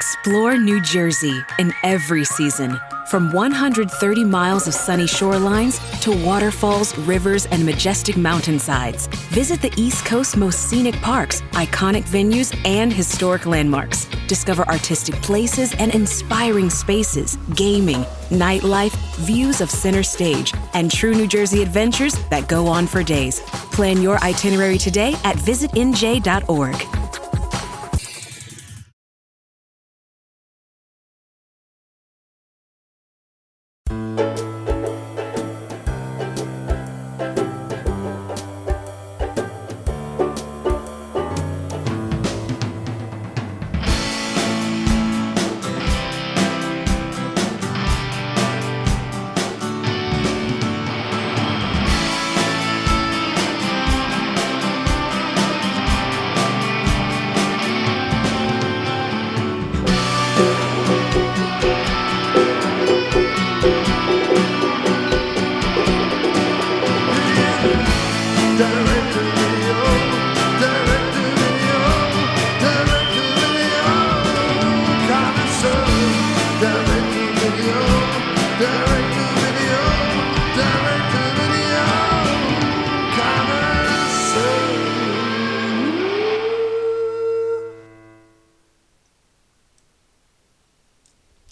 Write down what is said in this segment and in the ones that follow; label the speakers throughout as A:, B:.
A: Explore New Jersey in every season. From 130 miles of sunny shorelines to waterfalls, rivers, and majestic mountainsides, visit the East Coast's most scenic parks, iconic venues, and historic landmarks. Discover artistic places and inspiring spaces, gaming, nightlife, views of center stage, and true New Jersey adventures that go on for days. Plan your itinerary today at visitnj.org.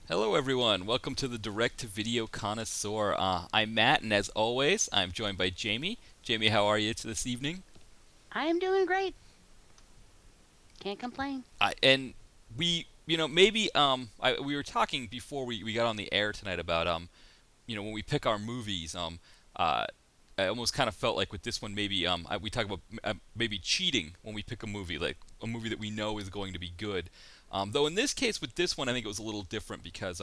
B: Hello everyone, welcome to the Direct-to-Video Connoisseur. I'm Matt, and as always, I'm joined by Jamie. Jamie, how are you this evening?
C: I am doing great. Can't complain.
B: And we, maybe we were talking before we got on the air tonight about, when we pick our movies, I almost kind of felt like with this one maybe we talk about maybe cheating when we pick a movie, like a movie that we know is going to be good. Though in this case with this one, I think it was a little different because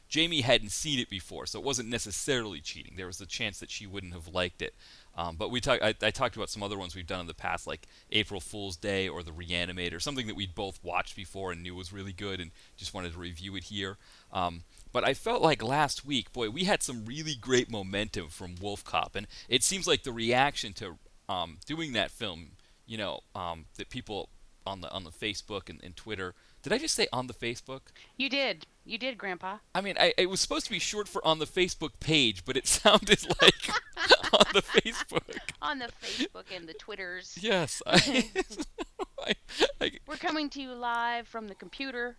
B: Jamie hadn't seen it before, so it wasn't necessarily cheating. There was a chance that she wouldn't have liked it. But I talked about some other ones we've done in the past, like April Fool's Day or The Reanimator, something that we'd both watched before and knew was really good and just wanted to review it here. But I felt like last week, boy, we had some really great momentum from Wolf Cop, and it seems like the reaction to doing that film, that people on the Facebook and Twitter. Did I just say on the Facebook?
C: You did, Grandpa.
B: I mean, it was supposed to be short for on the Facebook page, but it sounded like on the Facebook.
C: On the Facebook and the Twitters.
B: Yes.
C: We're coming to you live from the computer.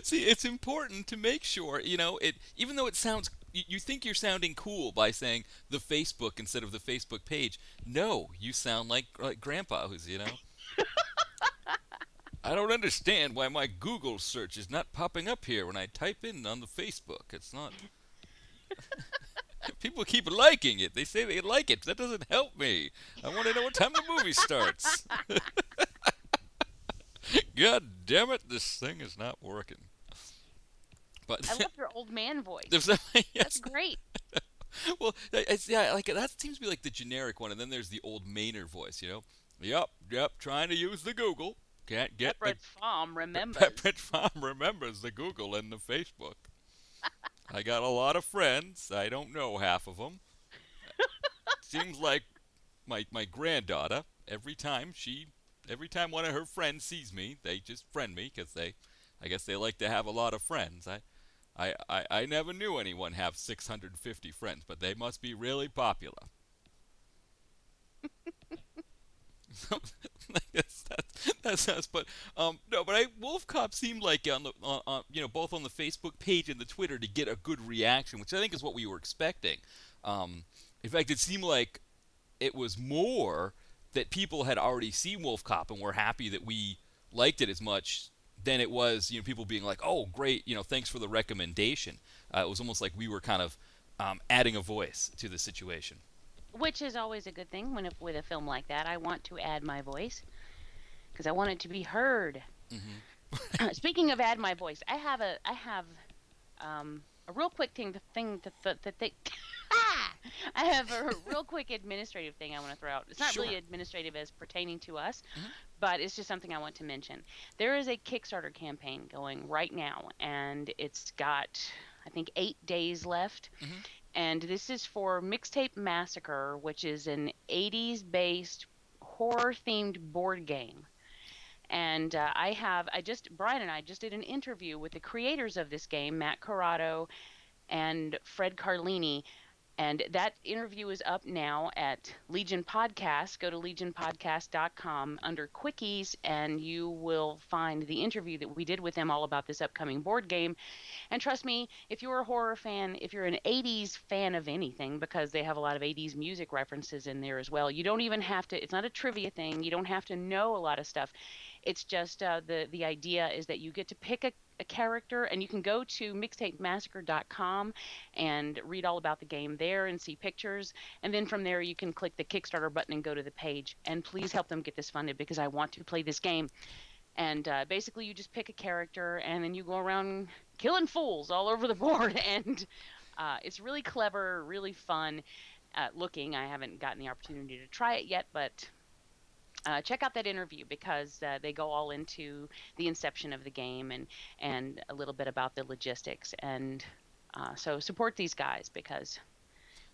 B: See, it's important to make sure, even though it sounds, you think you're sounding cool by saying the Facebook instead of the Facebook page. No, you sound like Grandpa, who's, I don't understand why my Google search is not popping up here when I type in on the Facebook. It's not. People keep liking it. They say they like it. That doesn't help me. I want to know what time the movie starts. God damn it, this thing is not working. But
C: I love your old man voice.
B: Yes.
C: That's great.
B: Well, that seems to be like the generic one, and then there's the old Mainer voice, Yep, trying to use the Google. Can't get
C: Pepperidge Farm remembers.
B: Pepperidge Farm remembers the Google and the Facebook. I got a lot of friends. I don't know half of them. Seems like my granddaughter, every time one of her friends sees me, they just friend me because I guess they like to have a lot of friends. I never knew anyone have 650 friends, but they must be really popular. So, I guess that's us. But no, but Wolf Cop seemed like on both on the Facebook page and the Twitter to get a good reaction, which I think is what we were expecting. In fact, it seemed like it was more that people had already seen Wolf Cop and were happy that we liked it as much than it was, people being like, oh, great, thanks for the recommendation. It was almost like we were kind of adding a voice to the situation.
C: Which is always a good thing with a film like that. I want to add my voice because I want it to be heard. Mm-hmm. Speaking of add my voice, I have a real quick thing. I have a real quick administrative thing I want to throw out. It's not really administrative as pertaining to us, but it's just something I want to mention. There is a Kickstarter campaign going right now, and it's got, I think, 8 days left. Mm-hmm. And this is for Mixtape Massacre, which is an 80s-based horror-themed board game. And Brian and I just did an interview with the creators of this game, Matt Corrado and Fred Carlini. And that interview is up now at Legion Podcast. Go to legionpodcast.com under Quickies, and you will find the interview that we did with them all about this upcoming board game. And trust me, if you're a horror fan, if you're an 80s fan of anything, because they have a lot of 80s music references in there as well, you don't even have to, it's not a trivia thing. You don't have to know a lot of stuff. It's just the idea is that you get to pick a character, and you can go to mixtapemassacre.com and read all about the game there and see pictures. And then from there, you can click the Kickstarter button and go to the page. And please help them get this funded, because I want to play this game. And basically, you just pick a character, and then you go around killing fools all over the board. And it's really clever, really fun looking. I haven't gotten the opportunity to try it yet, but check out that interview, because they go all into the inception of the game and a little bit about the logistics. And so support these guys, because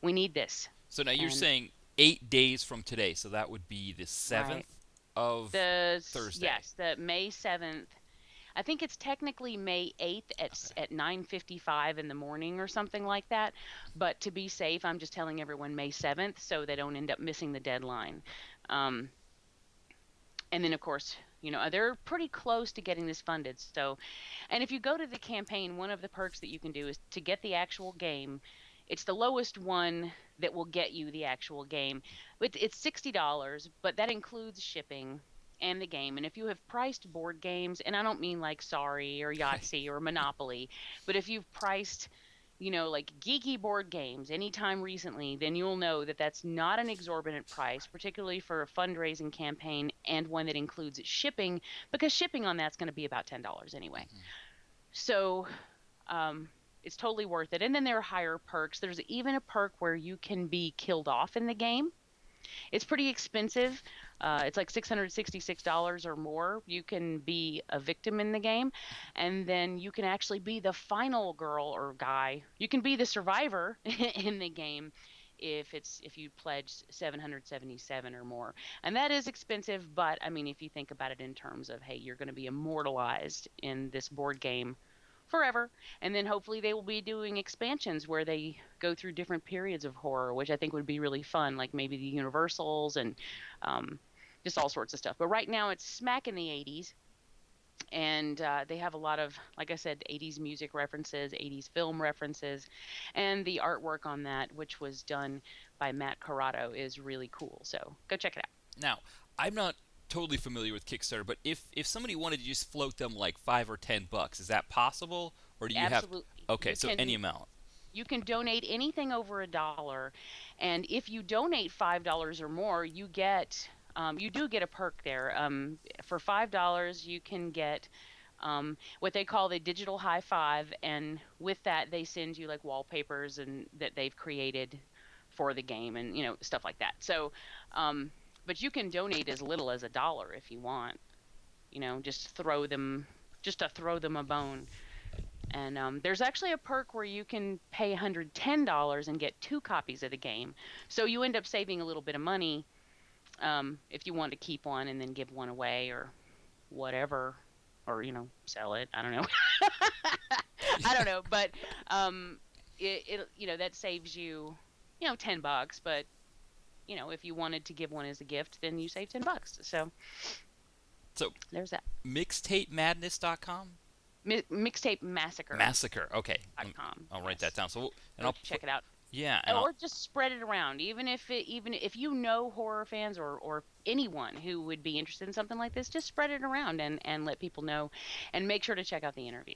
C: we need this.
B: So now you're saying 8 days from today, so that would be the 7th
C: Right.
B: of Thursday.
C: Yes, the May 7th. I think it's technically May 8th at 9:55 in the morning or something like that. But to be safe, I'm just telling everyone May 7th so they don't end up missing the deadline. And then, of course, they're pretty close to getting this funded. So, and if you go to the campaign, one of the perks that you can do is to get the actual game. It's the lowest one that will get you the actual game. It's $60, but that includes shipping and the game. And if you have priced board games, and I don't mean like Sorry or Yahtzee or Monopoly, but if you've priced, like geeky board games anytime recently, then you'll know that that's not an exorbitant price, particularly for a fundraising campaign and one that includes shipping, because shipping on that's going to be about $10 anyway. Mm-hmm. So it's totally worth it. And then there are higher perks. There's even a perk where you can be killed off in the game. It's pretty expensive. It's like $666 or more. You can be a victim in the game, and then you can actually be the final girl or guy. You can be the survivor in the game if you pledge 777 or more. And that is expensive, but I mean, if you think about it in terms of, hey, you're going to be immortalized in this board game forever. And then hopefully they will be doing expansions where they go through different periods of horror, which I think would be really fun, like maybe the Universals and just all sorts of stuff. But right now it's smack in the 80s, and they have a lot of, like I said, 80s music references, 80s film references, and the artwork on that, which was done by Matt Corrado, is really cool. So go check it out.
B: Now, I'm not totally familiar with Kickstarter, but if somebody wanted to just float them like $5 or $10, is that possible, or do you
C: Absolutely.
B: have? Okay, so any amount.
C: You can donate anything over $1, and if you donate $5 or more, you get you do get a perk there. For $5, you can get what they call the digital high five, and with that, they send you like wallpapers and that they've created for the game, and stuff like that. So. But you can donate as little as $1 if you want. Just to throw them a bone. And there's actually a perk where you can pay $110 and get 2 copies of the game. So you end up saving a little bit of money if you want to keep one and then give one away or whatever, or sell it. I don't know. I don't know, but it that saves you $10, but if you wanted to give one as a gift, then you save $10. So there's that.
B: Mixtapemadness.com?
C: Mixtape Massacre.
B: Massacre. Okay.
C: .com.
B: I'll write that down. So
C: I'll check it out.
B: Yeah.
C: Or just spread it around. Even if horror fans or anyone who would be interested in something like this, just spread it around and let people know, and make sure to check out the interview.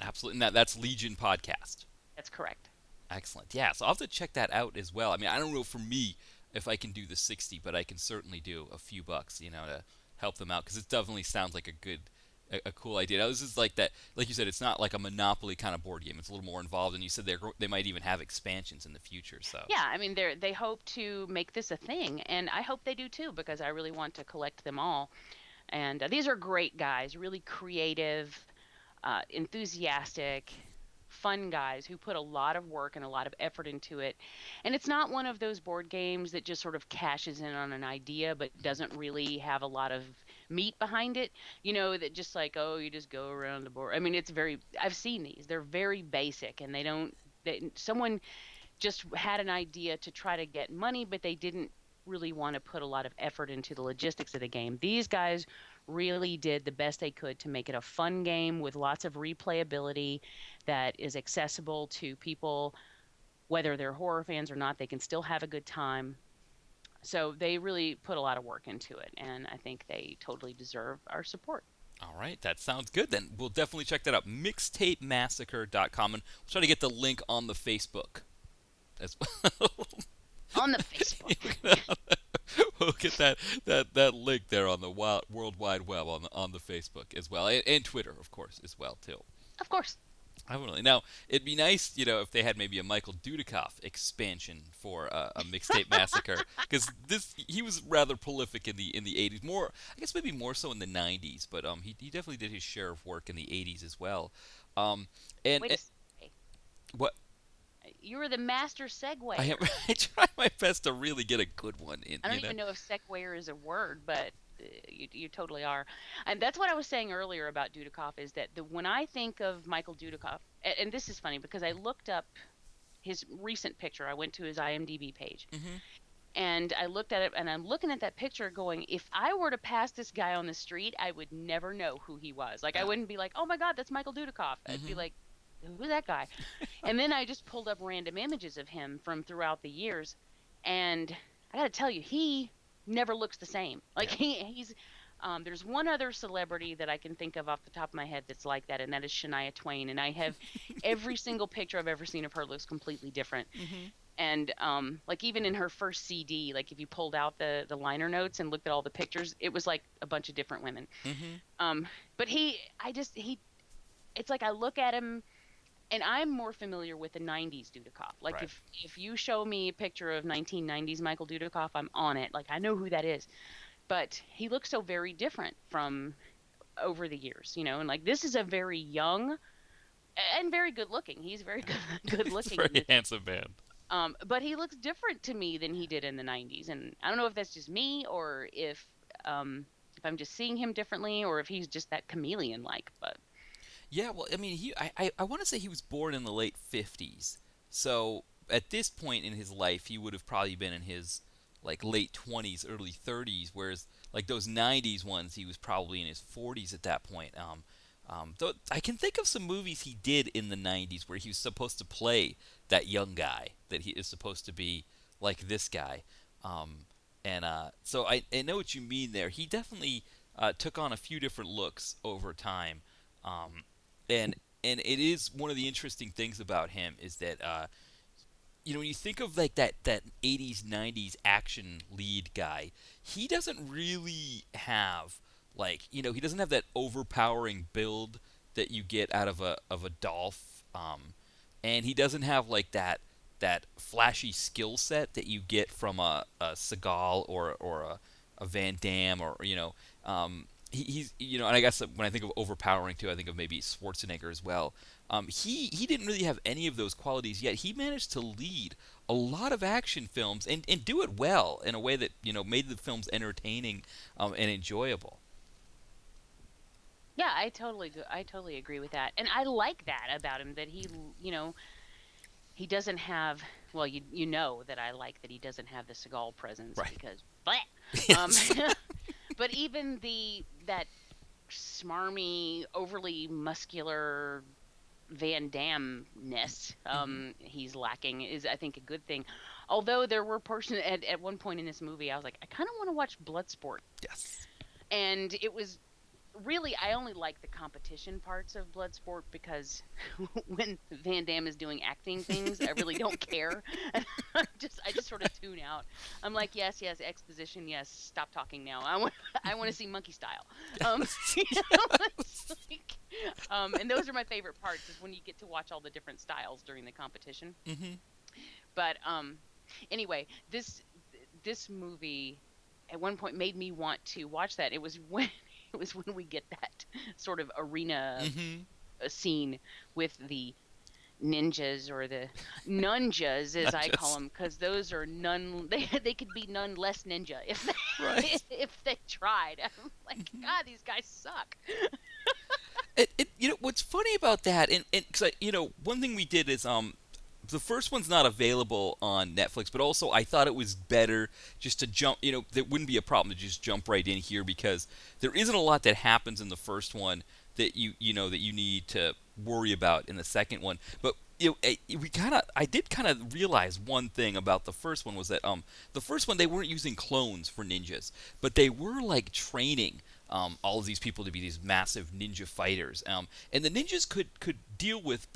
B: Absolutely. And that's Legion Podcast.
C: That's correct.
B: Excellent. Yeah. So I'll have to check that out as well. I mean, I don't know for me if I can do the 60, but I can certainly do a few bucks, to help them out, because it definitely sounds like a cool idea. Now, this is like that, like you said, it's not like a Monopoly kind of board game. It's a little more involved, and you said they might even have expansions in the future. So
C: yeah, I mean, they hope to make this a thing, and I hope they do too, because I really want to collect them all. And these are great guys, really creative, enthusiastic, fun guys who put a lot of work and a lot of effort into it. And it's not one of those board games that just sort of cashes in on an idea but doesn't really have a lot of meat behind it. That just like, oh, you just go around the board. I mean, I've seen these. They're very basic, and someone just had an idea to try to get money, but they didn't really want to put a lot of effort into the logistics of the game. These guys really did the best they could to make it a fun game with lots of replayability that is accessible to people, whether they're horror fans or not. They can still have a good time. So they really put a lot of work into it, and I think they totally deserve our support.
B: All right, that sounds good. Then we'll definitely check that out. Mixtapemassacre.com, and we'll try to get the link on the Facebook as well.
C: On the Facebook.
B: We'll get that link there on the World Wide Web on the Facebook as well, and Twitter, of course, as well too.
C: Of course.
B: Definitely. Now, it'd be nice, if they had maybe a Michael Dudikoff expansion for a Mixtape Massacre, because he was rather prolific in the 80s. More, I guess, maybe more so in the 90s, but he definitely did his share of work in the 80s as well. What?
C: You were the master segwayer.
B: I try my best to really get a good one in.
C: I don't even know if segwayer is a word, but you totally are. And that's what I was saying earlier about Dudikoff, is that when I think of Michael Dudikoff, and this is funny because I looked up his recent picture. I went to his IMDb page.
B: Mm-hmm.
C: And I looked at it, and I'm looking at that picture going, if I were to pass this guy on the street, I would never know who he was. Like, I wouldn't be like, oh my God, that's Michael Dudikoff. I'd be like, who's that guy? And then I just pulled up random images of him from throughout the years, and I got to tell you, he never looks the same. Like, he's there's one other celebrity that I can think of off the top of my head that's like that, and that is Shania Twain. And I have every single picture I've ever seen of her looks completely different. Mm-hmm. And like, even in her first CD, like, if you pulled out the liner notes and looked at all the pictures, it was like a bunch of different women. Mm-hmm. But it's like I look at him, and I'm more familiar with the 90s Dudikoff. Like, right. If you show me a picture of 1990s Michael Dudikoff, I'm on it. Like, I know who that is. But he looks so very different from over the years, and like, this is a very young and very good looking. He's very good looking.
B: Very handsome man.
C: But he looks different to me than he did in the 90s. And I don't know if that's just me, or if I'm just seeing him differently, or if he's just that chameleon-like, but...
B: Yeah, well, I mean, I want to say he was born in the late 50s. So at this point in his life, he would have probably been in his like late 20s, early 30s, whereas like those 90s ones, he was probably in his 40s at that point. Though I can think of some movies he did in the 90s where he was supposed to play that young guy, that he is supposed to be like this guy. So I know what you mean there. He definitely took on a few different looks over time. And it is one of the interesting things about him is that, when you think of like that 80s, 90s action lead guy, he doesn't really have like, he doesn't have that overpowering build that you get out of a Dolph, and he doesn't have like that flashy skill set that you get from a Seagal or a Van Damme, or he's and I guess when I think of overpowering too, I think of maybe Schwarzenegger as well. He didn't really have any of those qualities, yet he managed to lead a lot of action films and do it well in a way that made the films entertaining and enjoyable.
C: Yeah, I totally agree with that, and I like that about him, that he he doesn't have, well, you know that I like that he doesn't have the Seagal presence, right? Because bleh. But even that smarmy, overly muscular Van Damme-ness he's lacking is, I think, a good thing. Although there were portions at one point in this movie, I was like, I kind of want to watch Bloodsport.
B: Yes.
C: And it was really, I only like the competition parts of Bloodsport, because when Van Damme is doing acting things, I really don't care. I just sort of tune out. I'm like, yes, exposition, yes, stop talking now. I want to see monkey style. And those are my favorite parts, is when you get to watch all the different styles during the competition. Mm-hmm. But anyway, this movie at one point made me want to watch that. It was when we get that sort of arena scene with the ninjas, or the nunjas, as I call them, because those are none. They could be none less ninja if
B: Right.
C: if they tried. I'm like, God, these guys suck.
B: What's funny about that, and cause one thing we did is the first one's not available on Netflix, but also I thought it was better just to jump. There wouldn't be a problem to just jump right in here because there isn't a lot that happens in the first one that you need to worry about in the second one. But I did kind of realize one thing about the first one was that the first one they weren't using clones for ninjas, but they were like training all of these people to be these massive ninja fighters, and the ninjas could deal with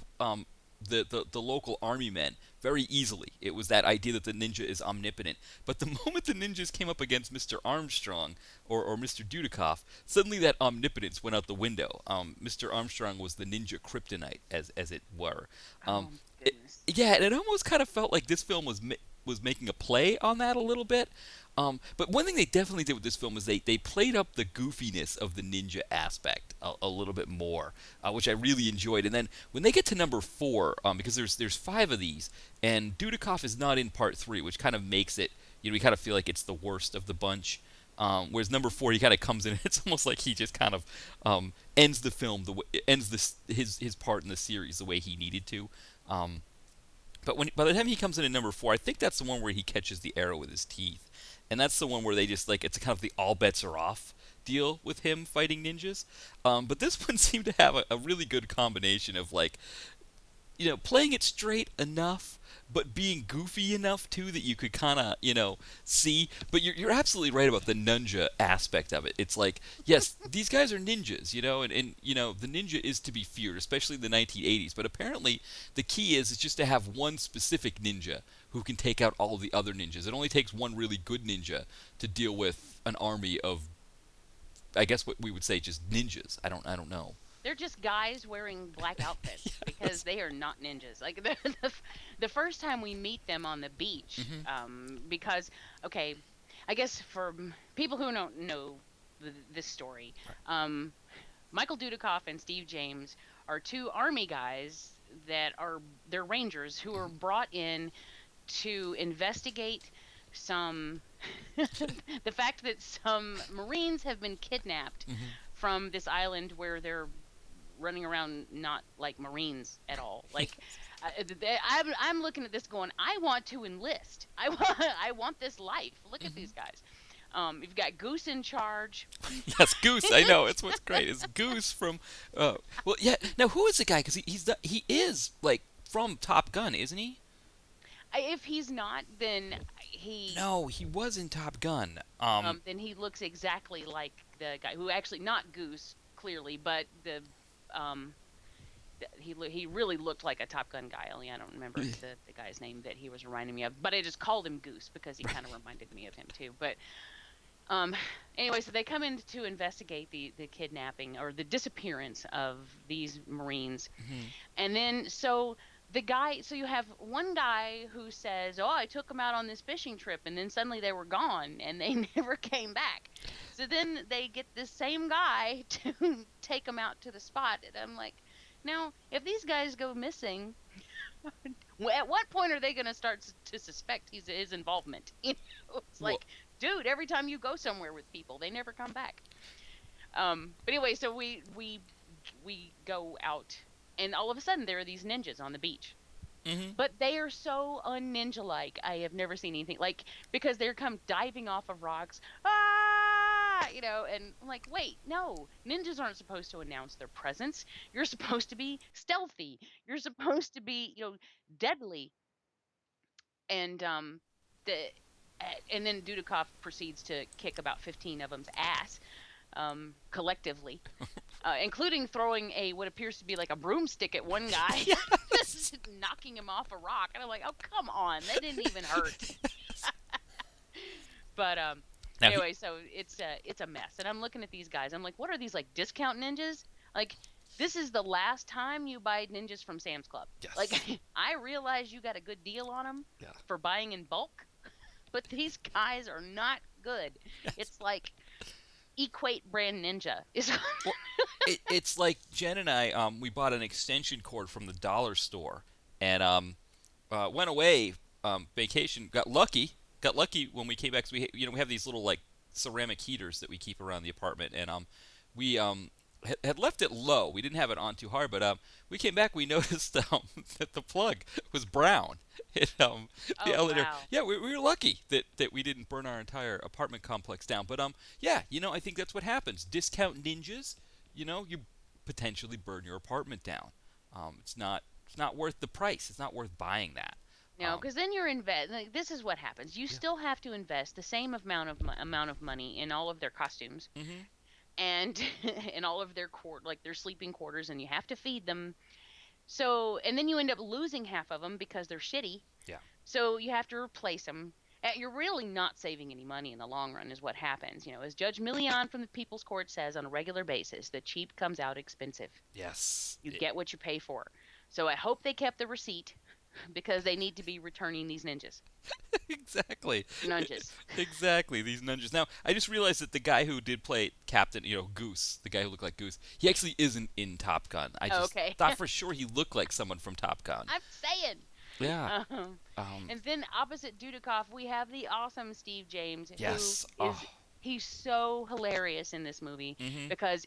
B: the local army men very easily. It was that idea that the ninja is omnipotent. But the moment the ninjas came up against Mr. Armstrong or Mr. Dudikoff, suddenly that omnipotence went out the window. Mr. Armstrong was the ninja kryptonite, as it were. Yeah, and it almost kind of felt like this film was making a play on that a little bit. But one thing they definitely did with this film is they played up the goofiness of the ninja aspect a little bit more, which I really enjoyed. And then when they get to number 4, because there's 5 of these, and Dudikoff is not in part 3, which kind of makes it, we kind of feel like it's the worst of the bunch. Whereas number 4, he kind of comes in, it's almost like he just kind of ends the film, his part in the series the way he needed to. But by the time he comes in at number 4, I think that's the one where he catches the arrow with his teeth. And that's the one where they just, it's kind of the all bets are off deal with him fighting ninjas. But this one seemed to have a really good combination of, playing it straight enough, but being goofy enough, too, that you could kind of, see. But you're absolutely right about the ninja aspect of it. It's like, yes, these guys are ninjas, and the ninja is to be feared, especially in the 1980s. But apparently the key is just to have one specific ninja who can take out all of the other ninjas. It only takes one really good ninja to deal with an army of, I guess what we would say, just ninjas. I don't know.
C: They're just guys wearing black outfits
B: Yes.
C: because they are not ninjas. Like the first time we meet them on the beach, because okay, I guess for people who don't know this story, Michael Dudikoff and Steve James are 2 army guys they're rangers who are brought in to investigate some the fact that some Marines have been kidnapped from this island where they're running around not like Marines at all. Like, I'm looking at this going, I want to enlist. I want this life. Look at these guys. You've got Goose in charge.
B: Yes, Goose. I know. It's what's great. It's Goose from. Well, yeah. Now, who is the guy? Because he is from Top Gun, isn't he?
C: If he's not, then he.
B: No, he was in Top Gun.
C: Then he looks exactly like the guy who actually not Goose clearly, but he really looked like a Top Gun guy. Only I don't remember the guy's name that he was reminding me of. But I just called him Goose because he kind of reminded me of him too. But anyway, so they come in to investigate the kidnapping or the disappearance of these Marines, and then so you have one guy who says, "Oh, I took them out on this fishing trip," and then suddenly they were gone and they never came back. So then they get this same guy to take them out to the spot, and I'm like, now if these guys go missing, at what point are they going to start to suspect his involvement? It's like, dude, every time you go somewhere with people, they never come back. But anyway, so we go out. And all of a sudden, there are these ninjas on the beach. But they are so un-ninja-like. I have never seen anything. Because they come diving off of rocks. And I'm like, wait, no. Ninjas aren't supposed to announce their presence. You're supposed to be stealthy. You're supposed to be, deadly. And and then Dudikoff proceeds to kick about 15 of them's ass, collectively. Including throwing what appears to be like a broomstick at one guy, knocking him off a rock. And I'm like, oh, come on. That didn't even hurt. But anyway, so it's a mess. And I'm looking at these guys. I'm like, what are these, discount ninjas? This is the last time you buy ninjas from Sam's Club. Yes. I realize you got a good deal on them for buying in bulk, but these guys are not good. Yes. It's like Equate brand ninja.
B: It's like Jen and I, we bought an extension cord from the dollar store and went away vacation. Got lucky when we came back. 'Cause we have these little ceramic heaters that we keep around the apartment, and we had left it low. We didn't have it on too hard, but we came back. We noticed that the plug was brown. It, the
C: Oh
B: elevator.
C: wow.
B: Yeah, we were lucky that we didn't burn our entire apartment complex down. But yeah, I think that's what happens. Discount ninjas. You potentially burn your apartment down. It's not worth the price. It's not worth buying that.
C: No, because then you're like, this is what happens. You
B: Yeah.
C: still have to invest the same amount of money in all of their costumes
B: Mhm.
C: and in all of their like their sleeping quarters, and you have to feed them. So, and then you end up losing half of them because they're shitty.
B: Yeah.
C: So you have to replace them. You're really not saving any money in the long run, is what happens. As Judge Millian from the People's Court says on a regular basis, the cheap comes out expensive.
B: Yes.
C: You get what you pay for. So I hope they kept the receipt because they need to be returning these ninjas.
B: Exactly.
C: Nunges.
B: Exactly, these ninjas. Now, I just realized that the guy who did play Captain, Goose, the guy who looked like Goose, he actually isn't in Top Gun. I just
C: Okay.
B: thought for sure he looked like someone from Top Gun.
C: I'm saying.
B: Yeah.
C: And then opposite Dudikoff, we have the awesome Steve James,
B: Yes.
C: who is
B: Oh.
C: he's so hilarious in this movie
B: Mhm.
C: because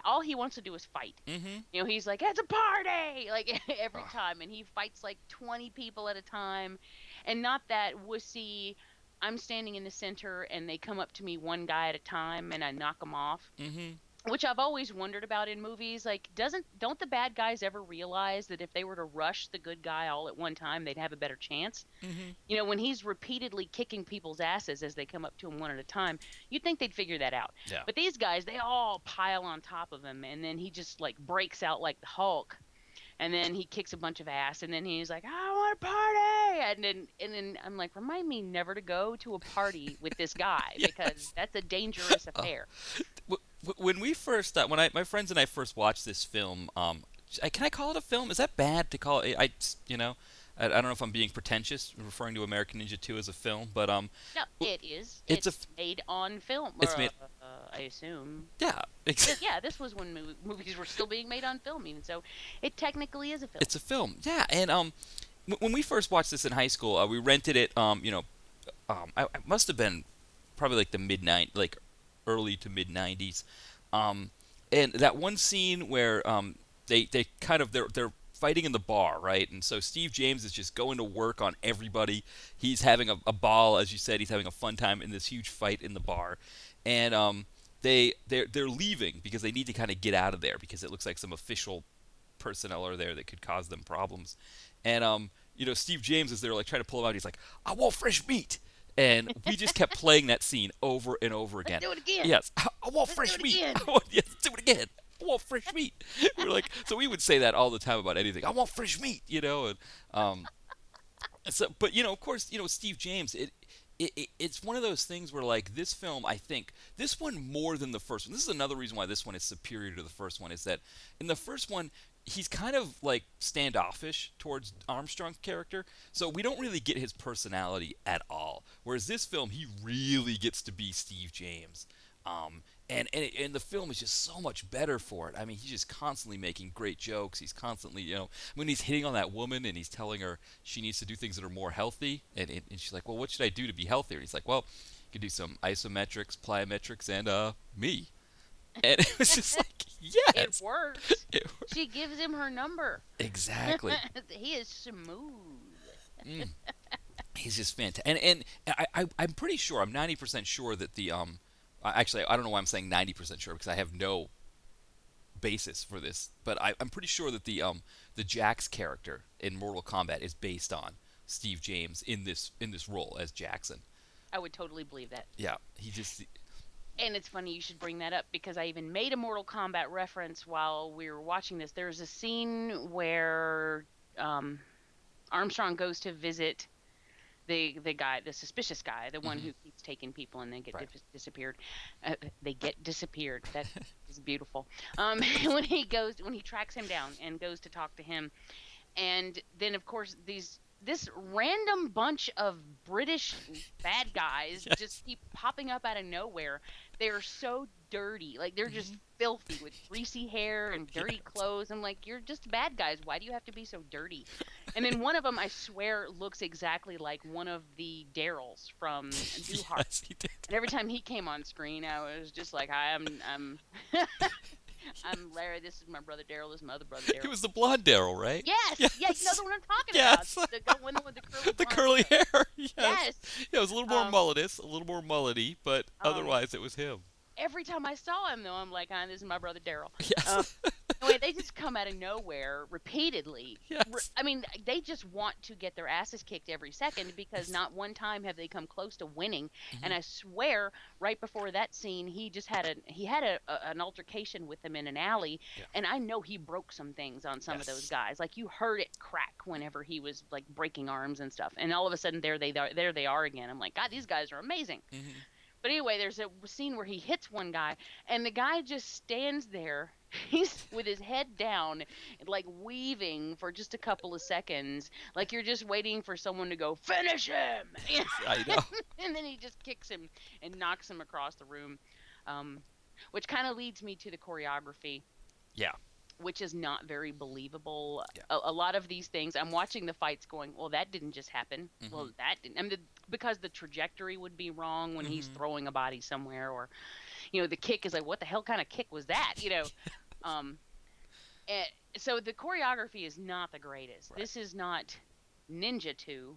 C: all he wants to do is fight.
B: Mhm.
C: He's like, it's a party, like every
B: Oh.
C: time, and he fights like 20 people at a time, and not that wussy. I'm standing in the center, and they come up to me one guy at a time, and I knock them off.
B: Mhm.
C: Which I've always wondered about in movies. Like, don't the bad guys ever realize that if they were to rush the good guy all at one time, they'd have a better chance?
B: Mhm.
C: When he's repeatedly kicking people's asses as they come up to him one at a time, you'd think they'd figure that out.
B: Yeah.
C: But these guys, they all pile on top of him, and then he just like breaks out like the Hulk, and then he kicks a bunch of ass, and then he's like, I want a party, and then I'm like, remind me never to go to a party with this guy
B: Yes.
C: because that's a dangerous affair.
B: When we first, my friends and I first watched this film, can I call it a film? Is that bad to call it? I don't know if I'm being pretentious referring to American Ninja 2 as a film, but
C: No, it is.
B: It's
C: It's made on film.
B: It's made-
C: I assume.
B: yeah,
C: Yeah, this was when movies were still being made on film, even so, it technically is a film.
B: it's a film. Yeah, and when we first watched this in high school, we rented it. I must have been probably like the like early to mid '90s, and that one scene where they kind of they're fighting in the bar, right? And so Steve James is just going to work on everybody. He's having a ball, as you said. He's having a fun time in this huge fight in the bar, and they're leaving because they need to kind of get out of there because it looks like some official personnel are there that could cause them problems. And Steve James is there like trying to pull him out. He's like, "I want fresh meat." And we just kept playing that scene over and over again.
C: Let's do it again.
B: Yes, I want fresh
C: do it
B: meat.
C: again.
B: Yes, let's do it again. I want fresh meat. We're like, so we would say that all the time about anything. I want fresh meat, and so, but of course, Steve James. It's one of those things where like this film, I think this one more than the first one. This is another reason why this one is superior to the first one. Is that in the first one, he's kind of like standoffish towards Armstrong's character, so we don't really get his personality at all. Whereas this film, he really gets to be Steve James. And the film is just so much better for it. I mean, he's just constantly making great jokes. He's constantly, when he's hitting on that woman and he's telling her she needs to do things that are more healthy, and she's like, well, what should I do to be healthier? And he's like, well, you can do some isometrics, plyometrics, and me. And it was just like, yes,
C: It works.
B: it
C: She gives him her number.
B: exactly.
C: He is smooth.
B: Mm. He's just fantastic, and I'm pretty sure, I'm 90% sure that the actually I don't know why I'm saying 90% sure because I have no basis for this, but I'm pretty sure that the Jax character in Mortal Kombat is based on Steve James in this role as Jackson.
C: I would totally believe that.
B: Yeah, he just
C: And it's funny you should bring that up because I even made a Mortal Kombat reference while we were watching this. There's a scene where Armstrong goes to visit the guy, the suspicious guy, the one who keeps taking people and then get disappeared. They get disappeared. That is beautiful. When he tracks him down and goes to talk to him, and then of course this random bunch of British bad guys just keep popping up out of nowhere. They're so dirty. Like, they're just filthy with greasy hair and dirty clothes. I'm like, you're just bad guys. Why do you have to be so dirty? And then one of them, I swear, looks exactly like one of the Daryls from Newhart.
B: Yes, he did.
C: And every time he came on screen, I was just like, "Hi, I'm I'm Larry. This is my brother Daryl. This is my other brother
B: He
C: Daryl."
B: was the blonde Daryl, right?
C: Yes,
B: Yes.
C: yeah, you know the one I'm talking
B: Yes.
C: about. The one with the curly
B: The
C: blonde
B: curly hair. Yes.
C: Yes.
B: Yeah, it was a little more
C: Um,
B: mulletous, a little more mullety, but
C: um,
B: otherwise it was him.
C: every time I saw him, though, I'm like, "This is my brother Daryl." Um,
B: Yes.
C: anyway, they just come out of nowhere repeatedly.
B: Yes.
C: I mean, they just want to get their asses kicked every second because not one time have they come close to winning. And I swear, right before that scene, he just had an altercation with them in an alley,
B: Yeah.
C: and I know he broke some things on some of those
B: Yes.
C: guys. Like you heard it crack whenever he was like breaking arms and stuff. And all of a sudden, there they are again. I'm like, God, these guys are amazing.
B: Mhm.
C: But anyway, there's a scene where he hits one guy, and the guy just stands there. He's with his head down, like weaving for just a couple of seconds, like you're just waiting for someone to go finish him.
B: I know.
C: And then he just kicks him and knocks him across the room, which kind of leads me to the choreography,
B: Yeah.
C: which is not very believable.
B: Yeah.
C: A lot of these things, I'm watching the fights going, well, that didn't just happen. Well, that didn't. I mean, because the trajectory would be wrong when he's throwing a body somewhere, or, the kick is like, what the hell kind of kick was that? And so the choreography is not the greatest.
B: Right.
C: This is not Ninja 2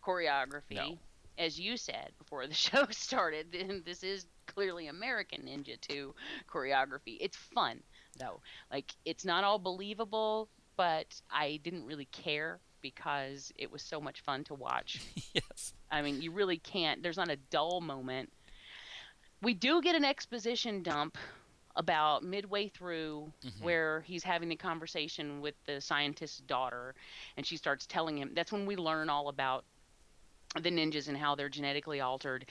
C: choreography.
B: No.
C: As you said before the show started, this is clearly American Ninja 2 choreography. It's fun, though. Like, it's not all believable, but I didn't really care because it was so much fun to watch.
B: Yes.
C: I mean, you really can't. There's not a dull moment. We do get an exposition dump about midway through where he's having the conversation with the scientist's daughter, and she starts telling him. That's when we learn all about the ninjas and how they're genetically altered.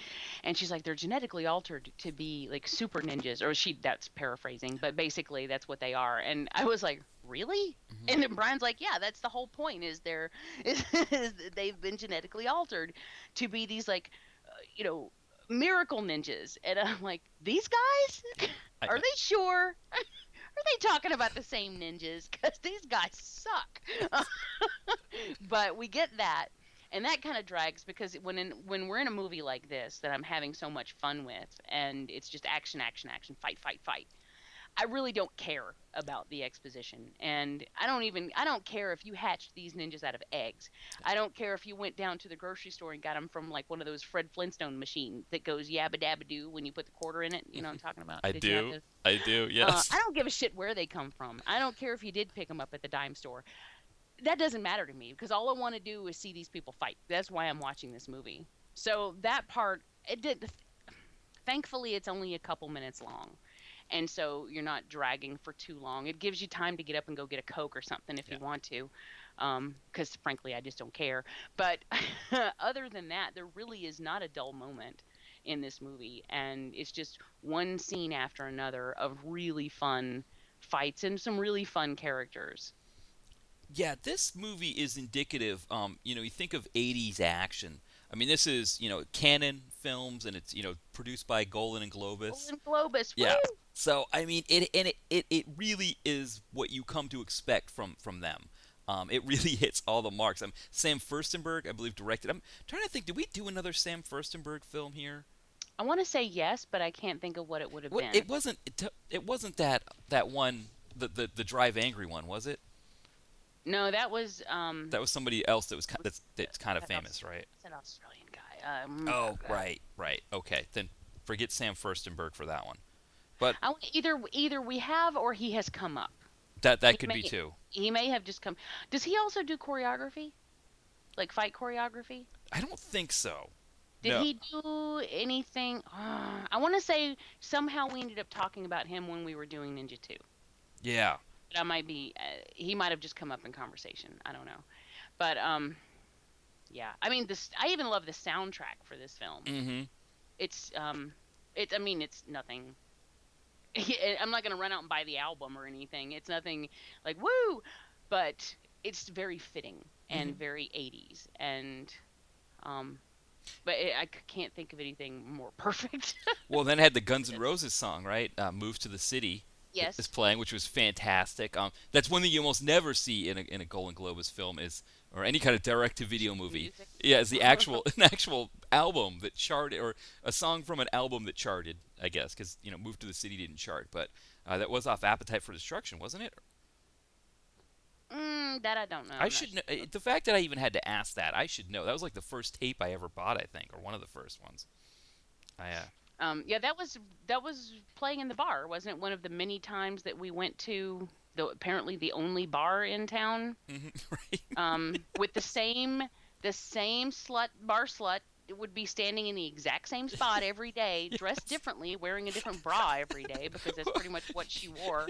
C: And she's like, they're genetically altered to be like super ninjas, or that's paraphrasing, but basically that's what they are. And I was like, really? And then Brian's like, yeah, that's the whole point, is they've been genetically altered to be these like miracle ninjas. And I'm like, these guys, are they sure? Are they talking about the same ninjas? Because these guys suck. But we get that. And that kind of drags because when we're in a movie like this that I'm having so much fun with, and it's just action, action, action, fight, fight, fight, I really don't care about the exposition. And I don't care if you hatched these ninjas out of eggs. I don't care if you went down to the grocery store and got them from like one of those Fred Flintstone machines that goes yabba dabba doo when you put the quarter in it. You know what I'm talking about?
B: I do. Yes.
C: I don't give a shit where they come from. I don't care if you did pick them up at the dime store. That doesn't matter to me because all I want to do is see these people fight. That's why I'm watching this movie. So that part, thankfully, it's only a couple minutes long. And so you're not dragging for too long. It gives you time to get up and go get a Coke or something if you want to. Because frankly, I just don't care. But other than that, there really is not a dull moment in this movie. And it's just one scene after another of really fun fights and some really fun characters.
B: Yeah, this movie is indicative. You think of '80s action. I mean, this is Canon Films, and it's produced by Golan-Globus.
C: Golan-Globus,
B: yeah.
C: Woo!
B: So I mean, it really is what you come to expect from them. It really hits all the marks. Sam Furstenberg, I believe, directed. I'm trying to think. Did we do another Sam Furstenberg film here?
C: I want to say yes, but I can't think of what it would have been.
B: It wasn't. It wasn't that one. The Drive Angry one, was it?
C: No, that was
B: that was somebody else that's kind of famous, right?
C: It's an Australian guy.
B: Oh, right. Okay, then forget Sam Furstenberg for that one. But
C: either we have or he has come up.
B: That could be too.
C: He may have just come. Does he also do choreography? Like fight choreography?
B: I don't think so.
C: Did he do anything? I want to say somehow we ended up talking about him when we were doing Ninja 2.
B: Yeah.
C: But I might be. He might have just come up in conversation. I don't know. But yeah. I mean, I even love the soundtrack for this film.
B: Mm-hmm.
C: It's I mean, it's nothing. I'm not gonna run out and buy the album or anything. It's nothing like woo, but it's very fitting and very 80s. And but I can't think of anything more perfect.
B: Well, then it had the Guns N' Roses song, right? "Move to the City." is
C: Yes.
B: playing, which was fantastic. That's one thing you almost never see in a Golan-Globus film is or any kind of direct-to-video
C: Sheet
B: movie.
C: music.
B: Yeah, is the actual an actual album that charted or a song from an album that charted. I guess because Move to the City didn't chart, but that was off Appetite for Destruction, wasn't it?
C: That I don't know.
B: I
C: I'm not
B: should know.
C: sure.
B: The fact that I even had to ask that, I should know. That was like the first tape I ever bought, I think, or one of the first ones. I
C: Yeah, that was playing in the bar, wasn't it? One of the many times that we went to the apparently the only bar in town.
B: right.
C: With the same bar slut would be standing in the exact same spot every day, dressed
B: Yes.
C: differently, wearing a different bra every day because that's pretty much what she wore.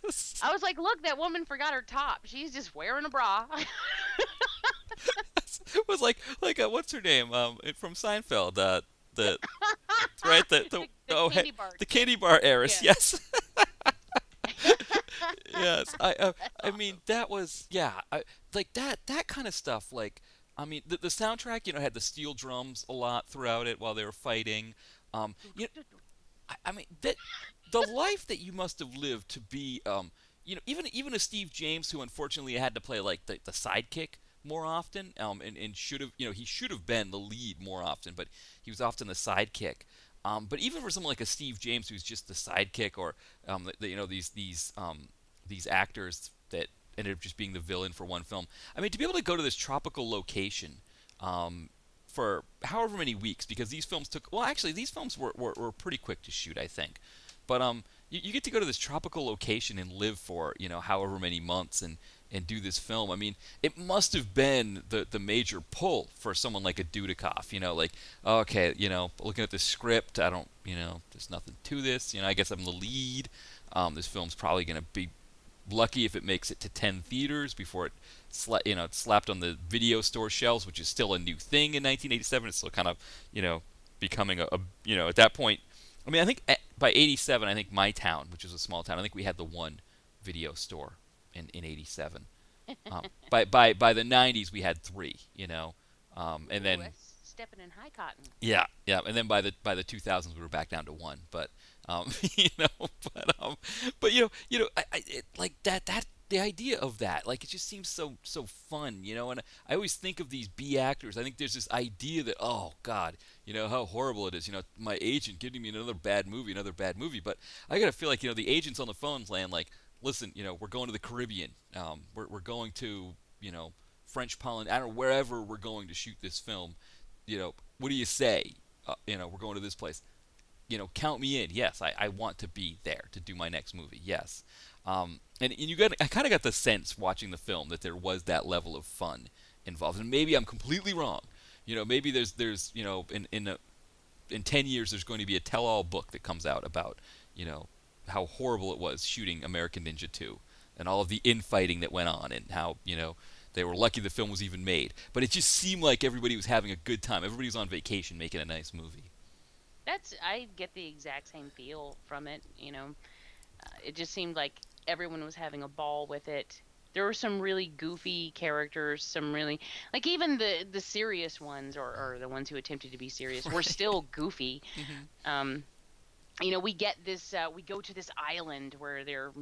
B: Yes.
C: I was like, look, that woman forgot her top. She's just wearing a bra.
B: It was like what's her name? From Seinfeld. The right
C: The candy bar
B: the
C: chick.
B: candy bar heiress.
C: Yeah.
B: Yes. Yes. I mean that was yeah. Like that kind of stuff. Like I mean the soundtrack had the steel drums a lot throughout it while they were fighting. You know, I mean that the life that you must have lived to be even a Steve James who unfortunately had to play like the sidekick more often and should have he should have been the lead more often but he was often the sidekick but even for someone like a Steve James who's just the sidekick or these actors that ended up just being the villain for one film. I mean to be able to go to this tropical location for however many weeks because these films took well actually these films were pretty quick to shoot I think but you get to go to this tropical location and live for however many months and do this film. I mean it must have been the major pull for someone like a Dudikoff like okay looking at the script I don't there's nothing to this I guess I'm the lead this film's probably going to be lucky if it makes it to 10 theaters before it's slapped on the video store shelves, which is still a new thing in 1987. It's still kind of, becoming at that point. I mean, I think by 87, I think my town, which was a small town, I think we had the one video store in 87. By the 90s, we had three, and then
C: That's stepping in high cotton.
B: yeah, and then by the 2000s, we were back down to one, but you know, but like that the idea of that, like it just seems so fun, and I always think of these B actors. I think there's this idea that oh God, how horrible it is, my agent giving me another bad movie, but I gotta feel like the agents on the phones laying like, listen, we're going to the Caribbean, we're going to French Polynesia, I don't know wherever we're going to shoot this film, what do you say? We're going to this place. Count me in. Yes, I want to be there to do my next movie. Yes. And I kind of got the sense watching the film that there was that level of fun involved. And maybe I'm completely wrong. Maybe there's in 10 years there's going to be a tell-all book that comes out about, how horrible it was shooting American Ninja 2 and all of the infighting that went on and how, they were lucky the film was even made. But it just seemed like everybody was having a good time. Everybody was on vacation making a nice movie.
C: I get the exact same feel from it. It just seemed like everyone was having a ball with it. There were some really goofy characters, some really like even the serious ones or the ones who attempted to be serious were still goofy. We get this. We go to this island where they're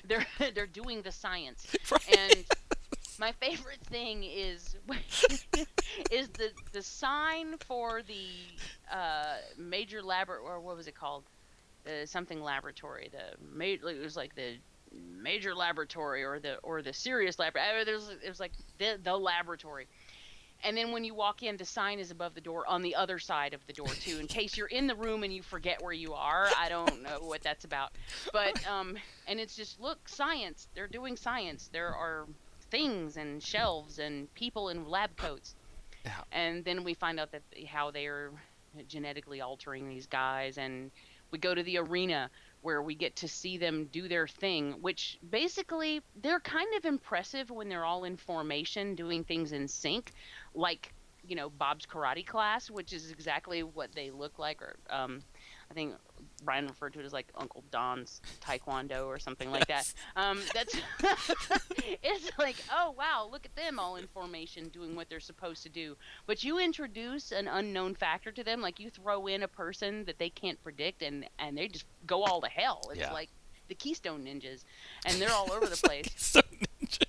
C: they're doing the science,
B: Right.
C: and my favorite thing is is the sign for the major or what was it called? The something laboratory. It was like the major laboratory or the serious laboratory. It was like the laboratory. And then when you walk in, the sign is above the door on the other side of the door too, in case you're in the room and you forget where you are. I don't know what that's about, but and it's just look, science. They're doing science. There are things and shelves and people in lab coats.
B: Yeah.
C: And then we find out that how they are genetically altering these guys, and we go to the arena where we get to see them do their thing, which basically they're kind of impressive when they're all in formation doing things in sync, like Bob's karate class, which is exactly what they look like, or I think Brian referred to it as like Uncle Don's Taekwondo or something like that. That's it's like, oh wow, look at them all in formation doing what they're supposed to do. But you introduce an unknown factor to them, like you throw in a person that they can't predict, and they just go all to hell. It's
B: Yeah.
C: like the Keystone Ninjas, and they're all over the place.
B: Keystone Ninjas.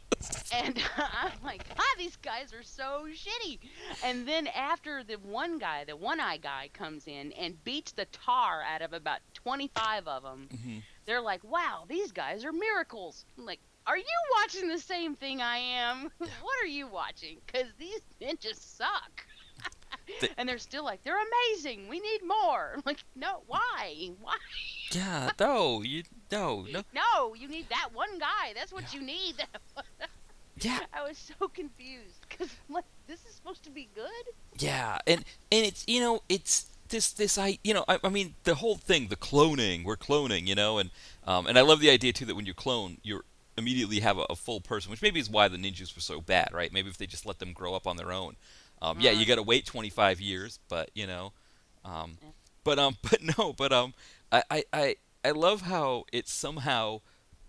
C: And I'm like, these guys are so shitty. And then after the one-eye guy comes in and beats the tar out of about 25 of them, they're like, wow, these guys are miracles. I'm like, are you watching the same thing I am? What are you watching? Because these ninjas suck. And they're still like, they're amazing. We need more. I'm like, no, why? Why?
B: Yeah, no, no.
C: No, you need that one guy. That's what you need.
B: Yeah.
C: I was so confused because like, this is supposed to be good.
B: Yeah, and it's it's this I mean the whole thing, the cloning, we're cloning, and I love the idea too that when you clone, you immediately have a full person, which maybe is why the ninjas were so bad, right? Maybe if they just let them grow up on their own. Yeah, you got to wait 25 years, but I love how it's somehow,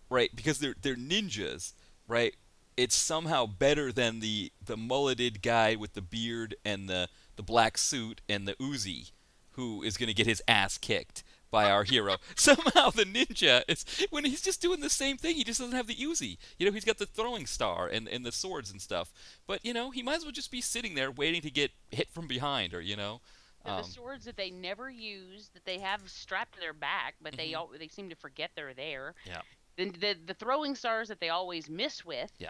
B: right, because they're ninjas, right? It's somehow better than the mulleted guy with the beard and the black suit and the Uzi, who is going to get his ass kicked by our hero. Somehow the ninja is, when he's just doing the same thing, he just doesn't have the Uzi. He's got the throwing star and the swords and stuff. But he might as well just be sitting there waiting to get hit from behind, or
C: the swords that they never use, that they have strapped to their back, but they seem to forget they're there.
B: Yeah.
C: The throwing stars that they always miss with.
B: Yeah.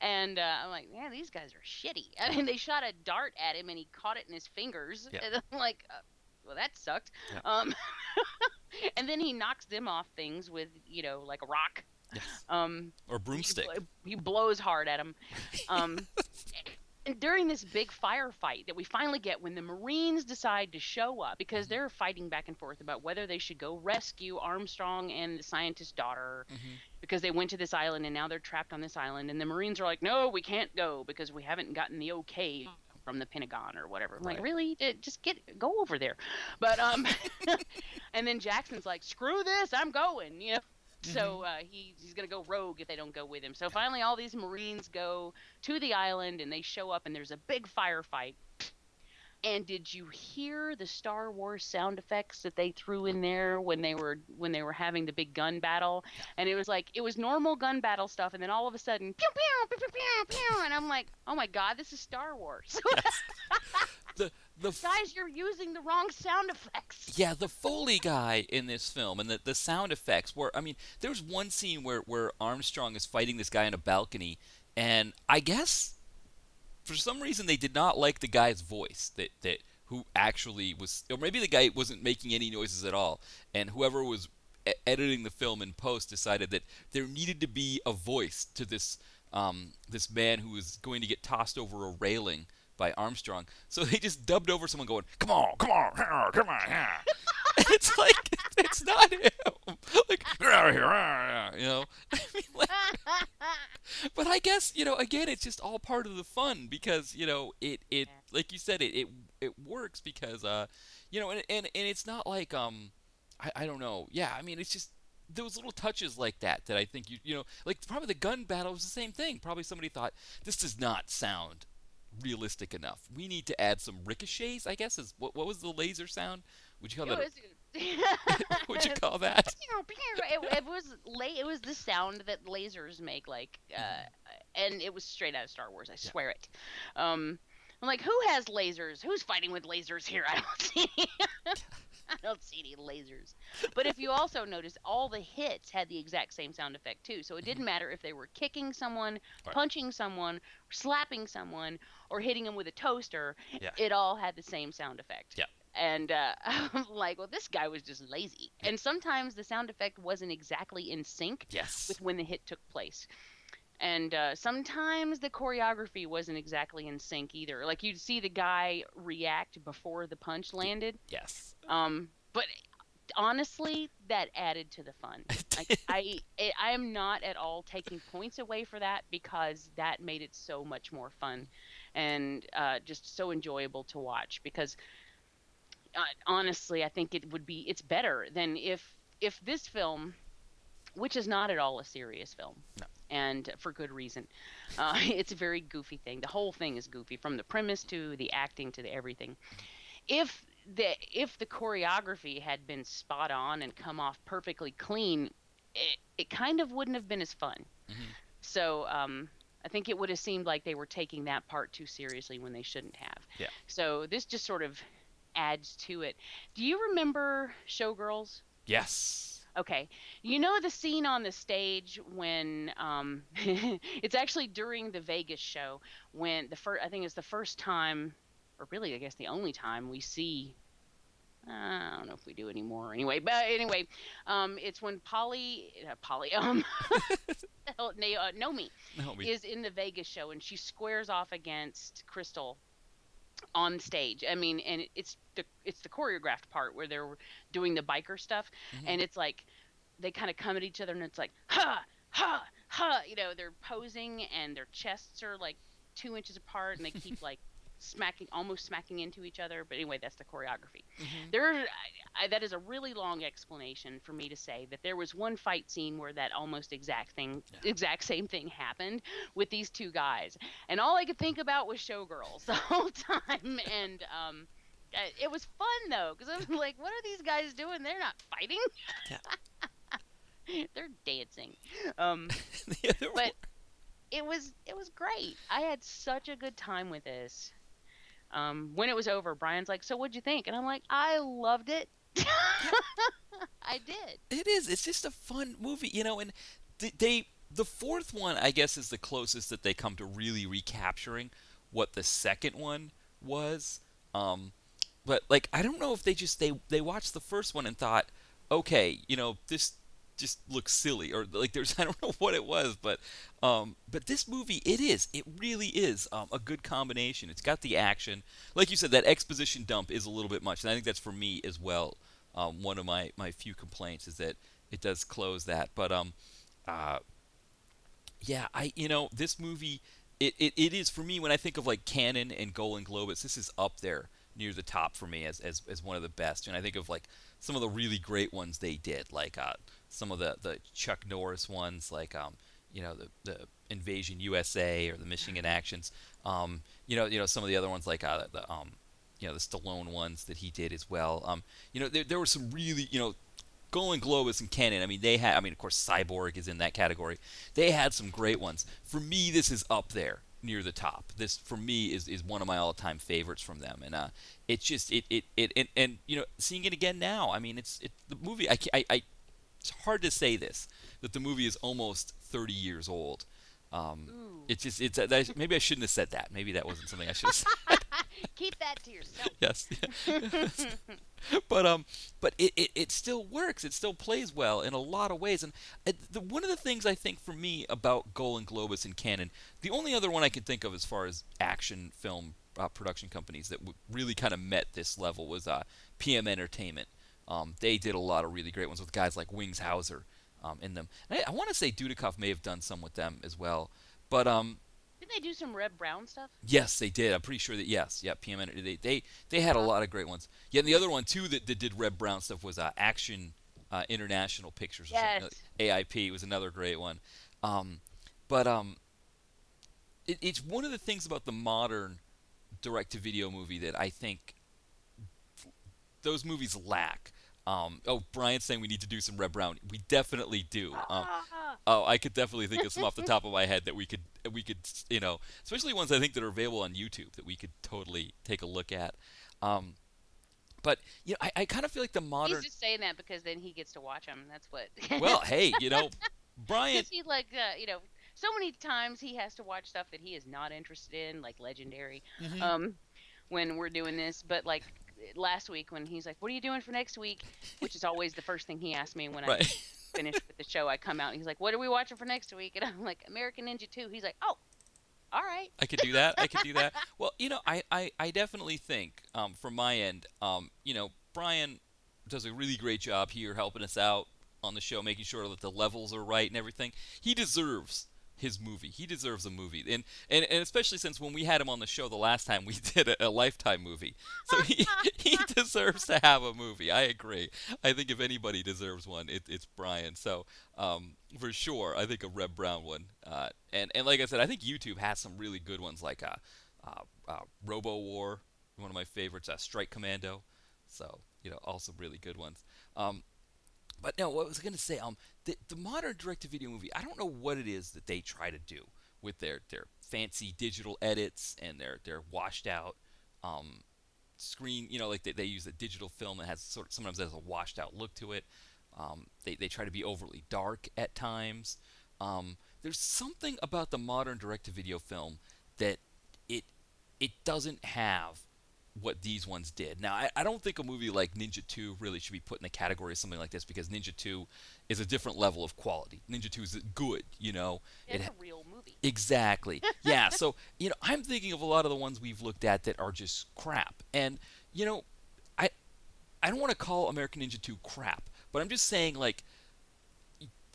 C: And I'm like, man, these guys are shitty. I mean, they shot a dart at him and he caught it in his fingers.
B: Yeah.
C: And I'm like, well, that sucked.
B: Yeah.
C: And then he knocks them off things with, like a rock.
B: Yes. Or broomstick.
C: He blows hard at him. And during this big firefight that we finally get when the Marines decide to show up, because they're fighting back and forth about whether they should go rescue Armstrong and the scientist's daughter, because they went to this island and now they're trapped on this island. And the Marines are like, no, we can't go because we haven't gotten the okay from the Pentagon or whatever. I'm like, really? Just go over there. But and then Jackson's like, screw this, I'm going, So he's going to go rogue if they don't go with him. So finally all these Marines go to the island and they show up and there's a big firefight. And did you hear the Star Wars sound effects that they threw in there when they were having the big gun battle? And it was normal gun battle stuff, and then all of a sudden, pew pew pew pew pew pew, and I'm like, oh my god, this is Star Wars.
B: Yes.
C: Guys, you're using the wrong sound effects.
B: Yeah, the Foley guy in this film and the sound effects were, I mean, there's one scene where Armstrong is fighting this guy on a balcony, and I guess for some reason they did not like the guy's voice that who actually was, or maybe the guy wasn't making any noises at all, and whoever was editing the film in post decided that there needed to be a voice to this this man who was going to get tossed over a railing by Armstrong. So they just dubbed over someone going, come on, come on. It's like, it's not him. Like, I mean, like, but I guess, again, it's just all part of the fun because, it like you said, it works because, and it's not like, I don't know. Yeah, I mean, it's just those little touches like that I think, like probably the gun battle was the same thing. Probably somebody thought, this does not sound realistic enough. We need to add some ricochets, I guess. What was the laser sound? Would you call that? What'd you call that?
C: It was the sound that lasers make, like, and it was straight out of Star Wars. I swear it. I'm like, who has lasers? Who's fighting with lasers here? I don't see. I don't see any lasers. But if you also notice, all the hits had the exact same sound effect too. So it didn't matter if they were kicking someone, punching someone, slapping someone, or hitting them with a toaster. Yeah. It all had the same sound effect.
B: Yeah.
C: And I'm like, well, this guy was just lazy. And sometimes the sound effect wasn't exactly in sync with when the hit took place. And sometimes the choreography wasn't exactly in sync either. Like, you'd see the guy react before the punch landed.
B: Yes.
C: But honestly, that added to the fun. Like, I am not at all taking points away for that because that made it so much more fun and just so enjoyable to watch. Because honestly, I think it's better than if this film, which is not at all a serious film. No. And for good reason. It's a very goofy thing. The whole thing is goofy, from the premise to the acting to the everything. If the choreography had been spot on and come off perfectly clean, it kind of wouldn't have been as fun.
B: Hmm.
C: So I think it would have seemed like they were taking that part too seriously when they shouldn't have.
B: Yeah.
C: So this just sort of adds to it. Do you remember Showgirls?
B: Yes.
C: Okay. You know the scene on the stage when it's actually during the Vegas show when I think it's the first time, or really I guess the only time we see, I don't know if we do anymore anyway, but anyway, it's when Polly Nomi
B: Help me.
C: is in the Vegas show and she squares off against Crystal on stage. I mean, and it's the choreographed part where they're doing the biker stuff,
B: Hmm.
C: and it's like they kind of come at each other, and it's like ha ha ha. They're posing, and their chests are like 2 inches apart, and they keep like almost smacking into each other. But anyway, that's the choreography.
B: Hmm.
C: That is a really long explanation for me to say that there was one fight scene where that almost exact same thing happened with these two guys, and all I could think about was Showgirls the whole time. And it was fun though, because I was like, what are these guys doing? They're not fighting.
B: Yeah.
C: They're dancing. Um,
B: Yeah, there were.
C: but it was great. I had such a good time with this. When it was over, Brian's like, "So what'd you think?" And I'm like, "I loved it."
B: Yeah,
C: I did.
B: it is. It's just a fun movie, and the fourth one, I guess, is the closest that they come to really recapturing what the second one was. Um, but like, I don't know if they watched the first one and thought, okay, this just looks silly, or like there's I don't know what it was, but this movie, it really is a good combination. It's got the action, like you said, that exposition dump is a little bit much, and I think that's for me as well. One of my few complaints is that it does close that, but uh, yeah, this movie, it is for me when I think of like Canon and Golan-Globus, this is up there near the top for me as one of the best. And I think of like some of the really great ones they did, like some of the Chuck Norris ones, like the Invasion USA or the Michigan Actions. Some of the other ones like the Stallone ones that he did as well. There were some really Golan-Globus and Canon, I mean, of course, Cyborg is in that category. They had some great ones. For me, this is up there near the top. This, for me, is one of my all-time favorites from them. And it's just, and seeing it again now, I mean, the movie, it's hard to say this, that the movie is almost 30 years old.
C: Ooh.
B: It's just, maybe I shouldn't have said that. Maybe that wasn't something I should have said.
C: Keep that to yourself.
B: Yes. But it still works. It still plays well in a lot of ways. And one of the things I think for me about Golan-Globus and Canon, the only other one I can think of as far as action film production companies that really kind of met this level was PM Entertainment. They did a lot of really great ones with guys like Wings Hauser in them. And I want to say Dudikoff may have done some with them as well. But
C: Didn't they do some Red Brown stuff?
B: yes, they did. I'm pretty sure that yes, yeah. PM they had a lot of great ones. Yeah, and the other one too that did Red Brown stuff was Action International Pictures or something.
C: Yes.
B: AIP was another great one. Um, but it's one of the things about the modern direct-to-video movie that I think those movies lack. Brian's saying we need to do some Red Brown. We definitely do.
C: Ah,
B: I could definitely think of some off the top of my head that we could, especially ones I think that are available on YouTube that we could totally take a look at. Um, but I kind of feel like the modern.
C: he's just saying that because then he gets to watch them. That's what.
B: Well, hey, Brian.
C: Because he like so many times he has to watch stuff that he is not interested in, like Legendary.
B: Mhm.
C: When we're doing this, but like last week when he's like, "What are you doing for next week?" Which is always the first thing he asks me when I
B: Right.
C: finish with the show. I come out and he's like, "What are we watching for next week?" And I'm like, "American Ninja 2." He's like, "Oh, all right."
B: I could do that. I could do that. Well, I definitely think from my end, Brian does a really great job here helping us out on the show, making sure that the levels are right and everything. He deserves his movie. He deserves a movie, and especially since when we had him on the show the last time, we did a Lifetime movie, so he deserves to have a movie. I agree. I think if anybody deserves one, it's Brian. So for sure, I think a Reb Brown one. And like I said, I think YouTube has some really good ones like Robo War, one of my favorites, Strike Commando. So also really good ones. But no, what I was gonna say, the modern direct-to-video movie, I don't know what it is that they try to do with their fancy digital edits and their washed out um, screen. Like they use a digital film that has sometimes has a washed out look to it. They try to be overly dark at times. There's something about the modern direct-to-video film that it it doesn't have what these ones did. Now, I don't think a movie like Ninja 2 really should be put in the category of something like this because Ninja 2 is a different level of quality. Ninja 2 is good,
C: It's a real movie.
B: Exactly. Yeah, so, I'm thinking of a lot of the ones we've looked at that are just crap. And, you know, I I don't want to call American Ninja 2 crap, but I'm just saying, like,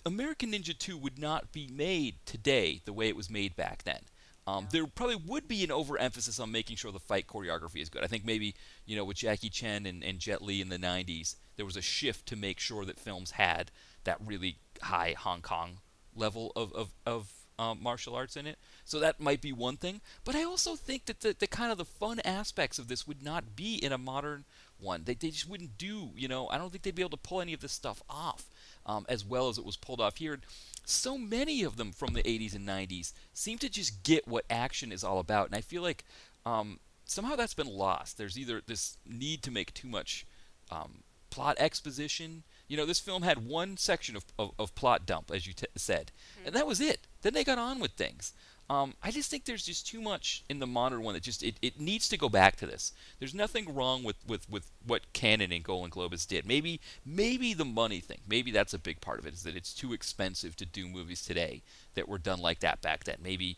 B: American Ninja 2 would not be made today the way it was made back then. There probably would be an overemphasis on making sure the fight choreography is good. I think maybe, with Jackie Chan and Jet Li in the 90s, there was a shift to make sure that films had that really high Hong Kong level of martial arts in it. So that might be one thing. But I also think that the kind of the fun aspects of this would not be in a modern one. They just wouldn't do, I don't think they'd be able to pull any of this stuff off as well as it was pulled off here. And so many of them from the 80s and 90s seem to just get what action is all about. And I feel like somehow that's been lost. There's either this need to make too much plot exposition. This film had one section of plot dump, as you said, and that was it. Then they got on with things. I just think there's just too much in the modern one that just it needs to go back to this. There's nothing wrong with what Canon and Golan-Globus did. Maybe the money thing. Maybe that's a big part of it, is that it's too expensive to do movies today that were done like that back then. Maybe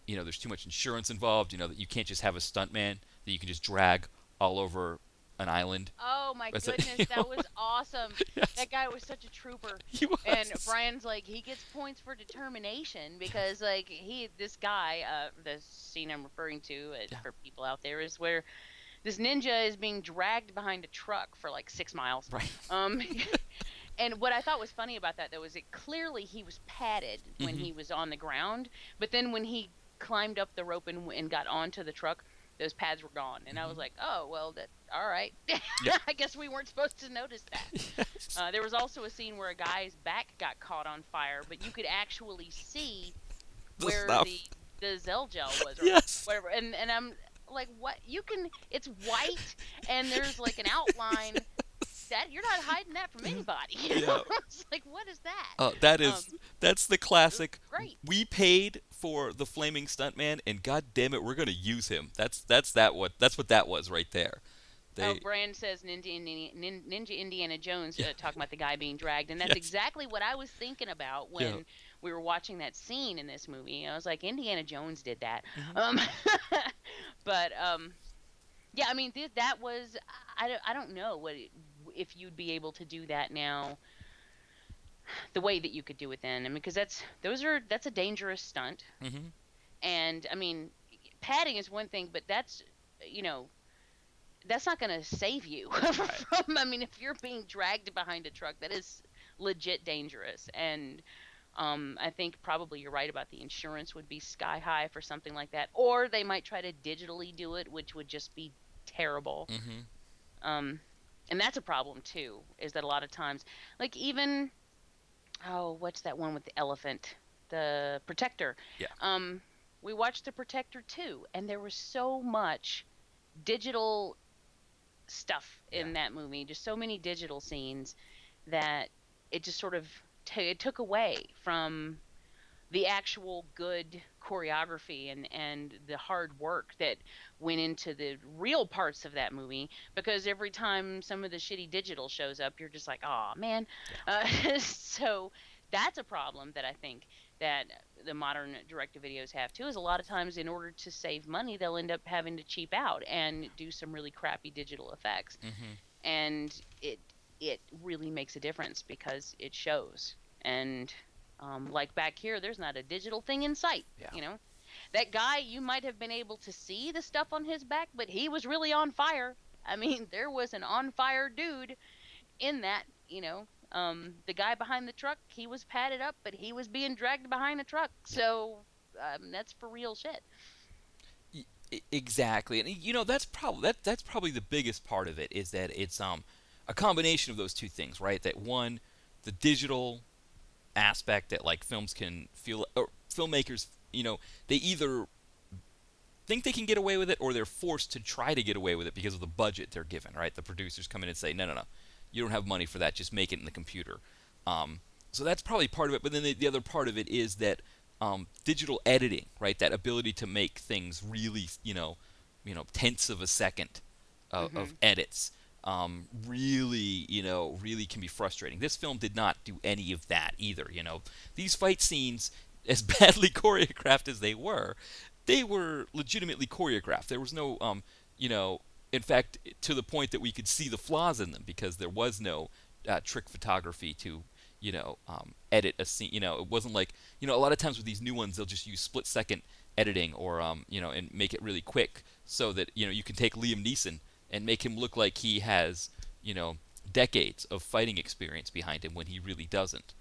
B: there's too much insurance involved. That you can't just have a stuntman that you can just drag all over an island.
C: Oh my goodness, that was awesome.
B: Yes.
C: That guy was such a trooper.
B: He was.
C: And Brian's like, he gets points for determination because this guy, the scene I'm referring to for people out there is where this ninja is being dragged behind a truck for like 6 miles.
B: Right.
C: And what I thought was funny about that though is it clearly he was padded when he was on the ground, but then when he climbed up the rope and got onto the truck, those pads were gone, and I was like, "Oh, well, all right.
B: Yeah.
C: I guess we weren't supposed to notice that."
B: Yes.
C: There was also a scene where a guy's back got caught on fire, but you could actually see where the Zell gel was, or
B: Yes.
C: whatever. And I'm like, "What? It's white, and there's like an outline." You're not hiding that from anybody.
B: Yeah.
C: It's like, what is that?
B: That's the classic.
C: Great.
B: We paid for the flaming stuntman, and god damn it, we're gonna use him. That's what that was right there.
C: Brand says Ninja Indiana Jones, talking about the guy being dragged, and that's exactly what I was thinking about when we were watching that scene in this movie. I was like, Indiana Jones did that. But yeah, I mean that was I don't know if you'd be able to do that now the way that you could do it then. I mean, because that's a dangerous stunt.
B: Mm-hmm.
C: And I mean, padding is one thing, but that's not going to save you from. I mean, if you're being dragged behind a truck, that is legit dangerous. And I think probably you're right about the insurance would be sky high for something like that, or they might try to digitally do it, which would just be terrible.
B: Mm-hmm.
C: And that's a problem too, is that a lot of times, like even, what's that one with the elephant? The Protector.
B: Yeah.
C: We watched The Protector 2, and there was so much digital stuff in that movie, just so many digital scenes that it just sort of it took away from the actual good choreography and the hard work that went into the real parts of that movie, because every time some of the shitty digital shows up, you're just like, oh man. So that's a problem that I think that the modern direct-to-videos have too, is a lot of times in order to save money, they'll end up having to cheap out and do some really crappy digital effects.
B: Mm-hmm.
C: And it really makes a difference because it shows. And like back here, there's not a digital thing in sight.
B: Yeah.
C: That guy, you might have been able to see the stuff on his back, but he was really on fire. I mean, there was an on fire dude in that. The guy behind the truck, he was padded up, but he was being dragged behind a truck. So that's for real shit.
B: Exactly, and that's probably the biggest part of it, is that it's a combination of those two things, right? That one, the digital aspect that like films can feel, or filmmakers, they either think they can get away with it or they're forced to try to get away with it because of the budget they're given, right? The producers come in and say, no, no, no, you don't have money for that, just make it in the computer. So that's probably part of it, but then the other part of it is that digital editing, right? That ability to make things really, tenths of a second of edits, really, really can be frustrating. This film did not do any of that either. These fight scenes, as badly choreographed as they were legitimately choreographed. There was no, in fact, to the point that we could see the flaws in them because there was no trick photography to, edit a scene. It wasn't like, a lot of times with these new ones, they'll just use split-second editing or, and make it really quick so that, you can take Liam Neeson and make him look like he has, decades of fighting experience behind him when he really doesn't.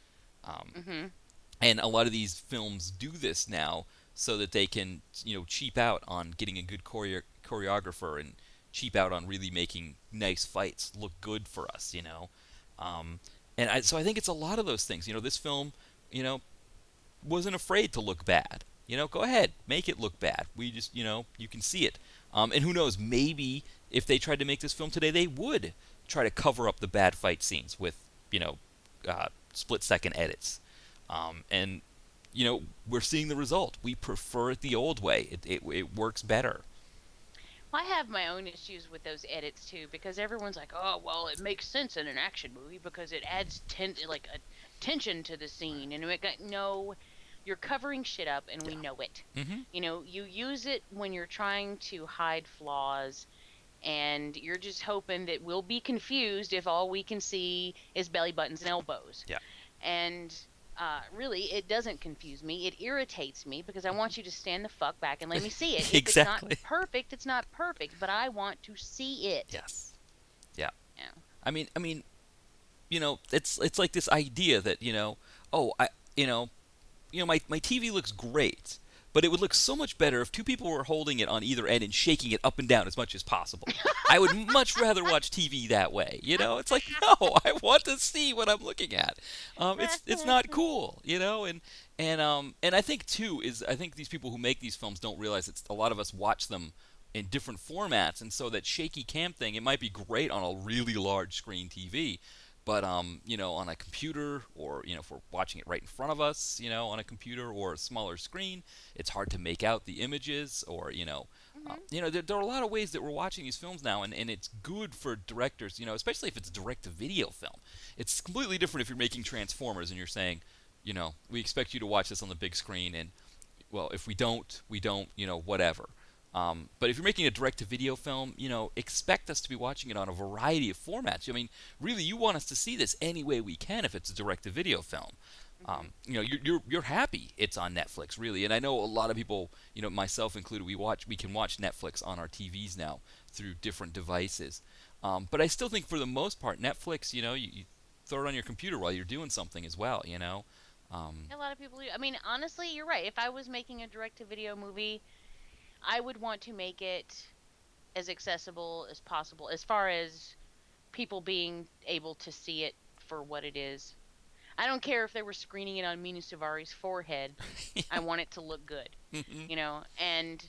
B: And a lot of these films do this now so that they can, cheap out on getting a good choreographer and cheap out on really making nice fights look good for us, So I think it's a lot of those things. This film, wasn't afraid to look bad. Go ahead, make it look bad. We just, you can see it. And who knows, maybe if they tried to make this film today, they would try to cover up the bad fight scenes with, split-second edits. And we're seeing the result. We prefer it the old way. It works better.
C: I have my own issues with those edits too, because everyone's like, "Oh, well, it makes sense in an action movie because it adds a tension to the scene." And no, you're covering shit up, and we know it. You use it when you're trying to hide flaws, and you're just hoping that we'll be confused if all we can see is belly buttons and elbows.
B: Yeah.
C: And really, it doesn't confuse me. It irritates me because I want you to stand the fuck back and let me see it.
B: Exactly.
C: If it's not perfect, it's not perfect, but I want to see it.
B: Yes. Yeah. I mean, it's like this idea that, my TV looks great, but it would look so much better if two people were holding it on either end and shaking it up and down as much as possible. I would much rather watch TV that way. It's like, no, I want to see what I'm looking at. It's not cool, and I think too I think these people who make these films don't realize a lot of us watch them in different formats, and so that shaky cam thing, it might be great on a really large screen TV. But on a computer, or if we're watching it right in front of us, on a computer or a smaller screen, it's hard to make out the images. Or there are a lot of ways that we're watching these films now, and it's good for directors, especially if it's a direct-to-video film. It's completely different if you're making Transformers and you're saying, we expect you to watch this on the big screen, and well, if we don't, whatever. But if you're making a direct-to-video film, expect us to be watching it on a variety of formats. I mean, really, you want us to see this any way we can if it's a direct-to-video film. You're happy it's on Netflix, really. And I know a lot of people, myself included, we can watch Netflix on our TVs now through different devices. But I still think for the most part, Netflix, you throw it on your computer while you're doing something as well,
C: A lot of people do. I mean, honestly, you're right. If I was making a direct-to-video movie, I would want to make it as accessible as possible, as far as people being able to see it for what it is. I don't care if they were screening it on Mina Suvari's forehead. I want it to look good, and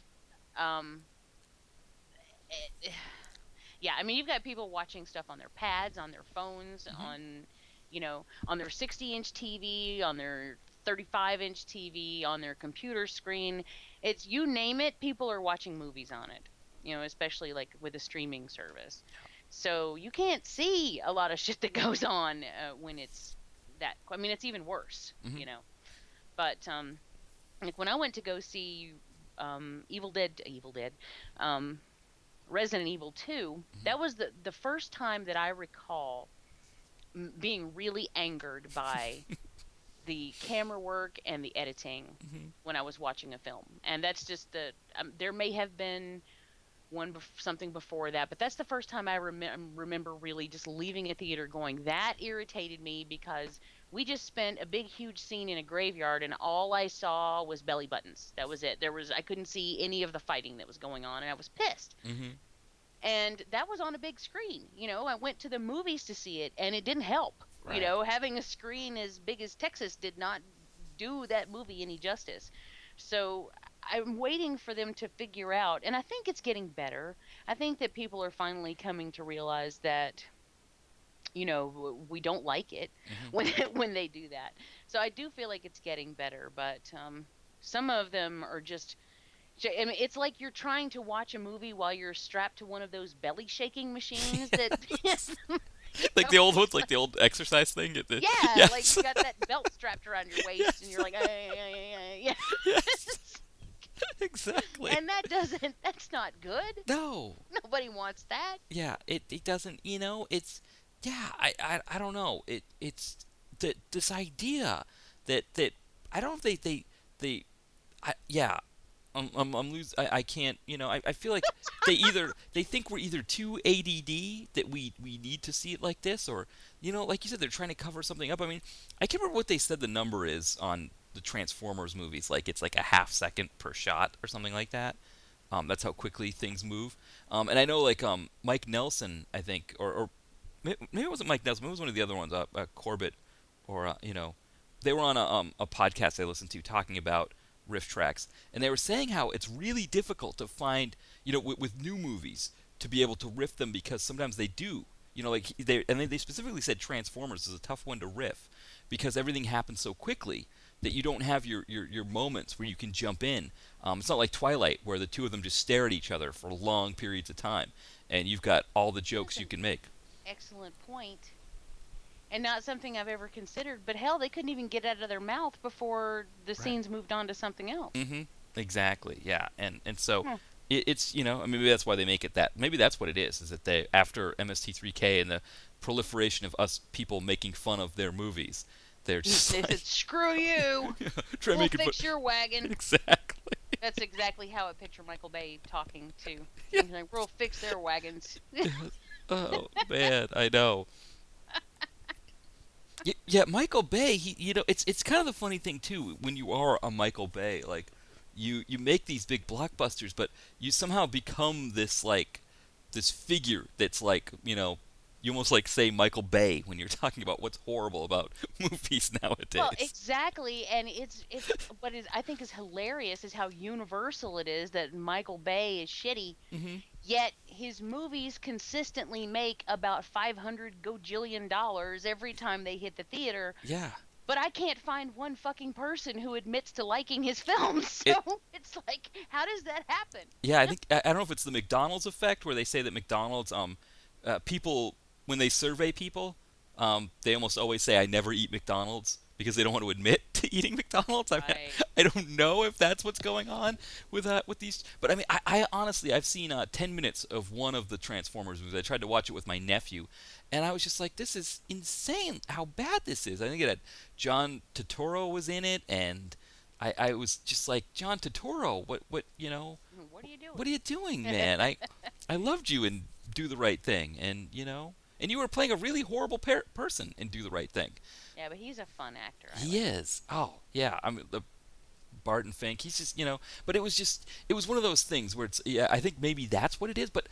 C: yeah, I mean, you've got people watching stuff on their pads, on their phones, on their 60-inch TV, on their 35-inch TV, on their computer screen. It's, you name it, people are watching movies on it, especially like with a streaming service. So you can't see a lot of shit that goes on when it's that. I mean, it's even worse, But like when I went to go see Resident Evil 2, that was the first time that I recall being really angered by the camera work and the editing when I was watching a film. And that's just there may have been something before that, but that's the first time I remember really just leaving a theater going, that irritated me, because we just spent a big huge scene in a graveyard and all I saw was belly buttons. That was it. I couldn't see any of the fighting that was going on, and I was pissed. And that was on a big screen. I went to the movies to see it, and it didn't help.
B: Right.
C: Having a screen as big as Texas did not do that movie any justice. So I'm waiting for them to figure out, and I think it's getting better. I think that people are finally coming to realize that we don't like it
B: Mm-hmm.
C: when they do that. So I do feel like it's getting better, but some of them are just. I mean, it's like you're trying to watch a movie while you're strapped to one of those belly shaking machines that.
B: Like the old ones, like the old exercise thing.
C: Yeah, like
B: Yes.
C: you got that belt strapped around your waist,
B: Yes.
C: and you're like, yeah.
B: Yes. Exactly.
C: And that's not good.
B: No.
C: Nobody wants that.
B: Yeah. It doesn't. It's. Yeah. I don't know. It's this idea that I don't know if they yeah. I'm losing. I can't. I feel like they think we're either too ADD that we need to see it like this, or like you said, they're trying to cover something up. I mean, I can't remember what they said the number is on the Transformers movies. Like it's like a half second per shot or something like that. That's how quickly things move. And I know like Mike Nelson, I think, or maybe it wasn't Mike Nelson. Maybe it was one of the other ones, Corbett, or they were on a podcast I listened to talking about riff tracks, and they were saying how it's really difficult to find, with new movies, to be able to riff them, because sometimes they do, like they specifically said Transformers is a tough one to riff because everything happens so quickly that you don't have your moments where you can jump in. It's not like Twilight where the two of them just stare at each other for long periods of time, and you've got all the jokes
C: That's
B: you
C: an
B: can make.
C: excellent point. And not something I've ever considered, but hell, they couldn't even get it out of their mouth before the
B: Right.
C: scenes moved on to something else.
B: Mm-hmm. Exactly. Yeah. And so
C: Hmm.
B: it's I mean, maybe that's why they make it that. Maybe that's what it is that they, after MST3K and the proliferation of us people making fun of their movies, they're just
C: They
B: like,
C: said, "Screw you.
B: try to
C: We'll
B: make it.
C: fix your wagon."
B: Exactly.
C: That's exactly how I picture Michael Bay talking to.
B: Yeah.
C: He's like, "We'll fix their wagons."
B: Oh man, I know. Yeah, Michael Bay. It's kind of the funny thing too when you are a Michael Bay, like you make these big blockbusters, but you somehow become this figure that's like you almost like say Michael Bay when you're talking about what's horrible about movies nowadays.
C: Well, exactly, and it's what is I think is hilarious is how universal it is that Michael Bay is shitty,
B: Hmm.
C: yet his movies consistently make about $500 every time they hit the theater.
B: Yeah.
C: But I can't find one fucking person who admits to liking his films.
B: It,
C: So it's like, how does that happen?
B: yeah, I don't know if it's the McDonald's effect where they say that McDonald's people, when they survey people, they almost always say I never eat McDonald's because they don't want to admit to eating McDonald's. I mean,
C: Right.
B: I don't know if that's what's going on with these, but I mean, I honestly I've seen 10 minutes of one of the Transformers movies. I tried to watch it with my nephew, and I was just like, this is insane how bad this is. I think it had John Turturro was in it, and I was just like, John Turturro, what
C: What are you doing?
B: what are you doing, man? I loved you in Do the Right Thing, and and you were playing a really horrible person in Do the Right Thing.
C: Yeah, but he's a fun actor.
B: He is. Oh, yeah. I mean, the Barton Fink. He's just, But it was one of those things where it's. Yeah, I think maybe that's what it is. But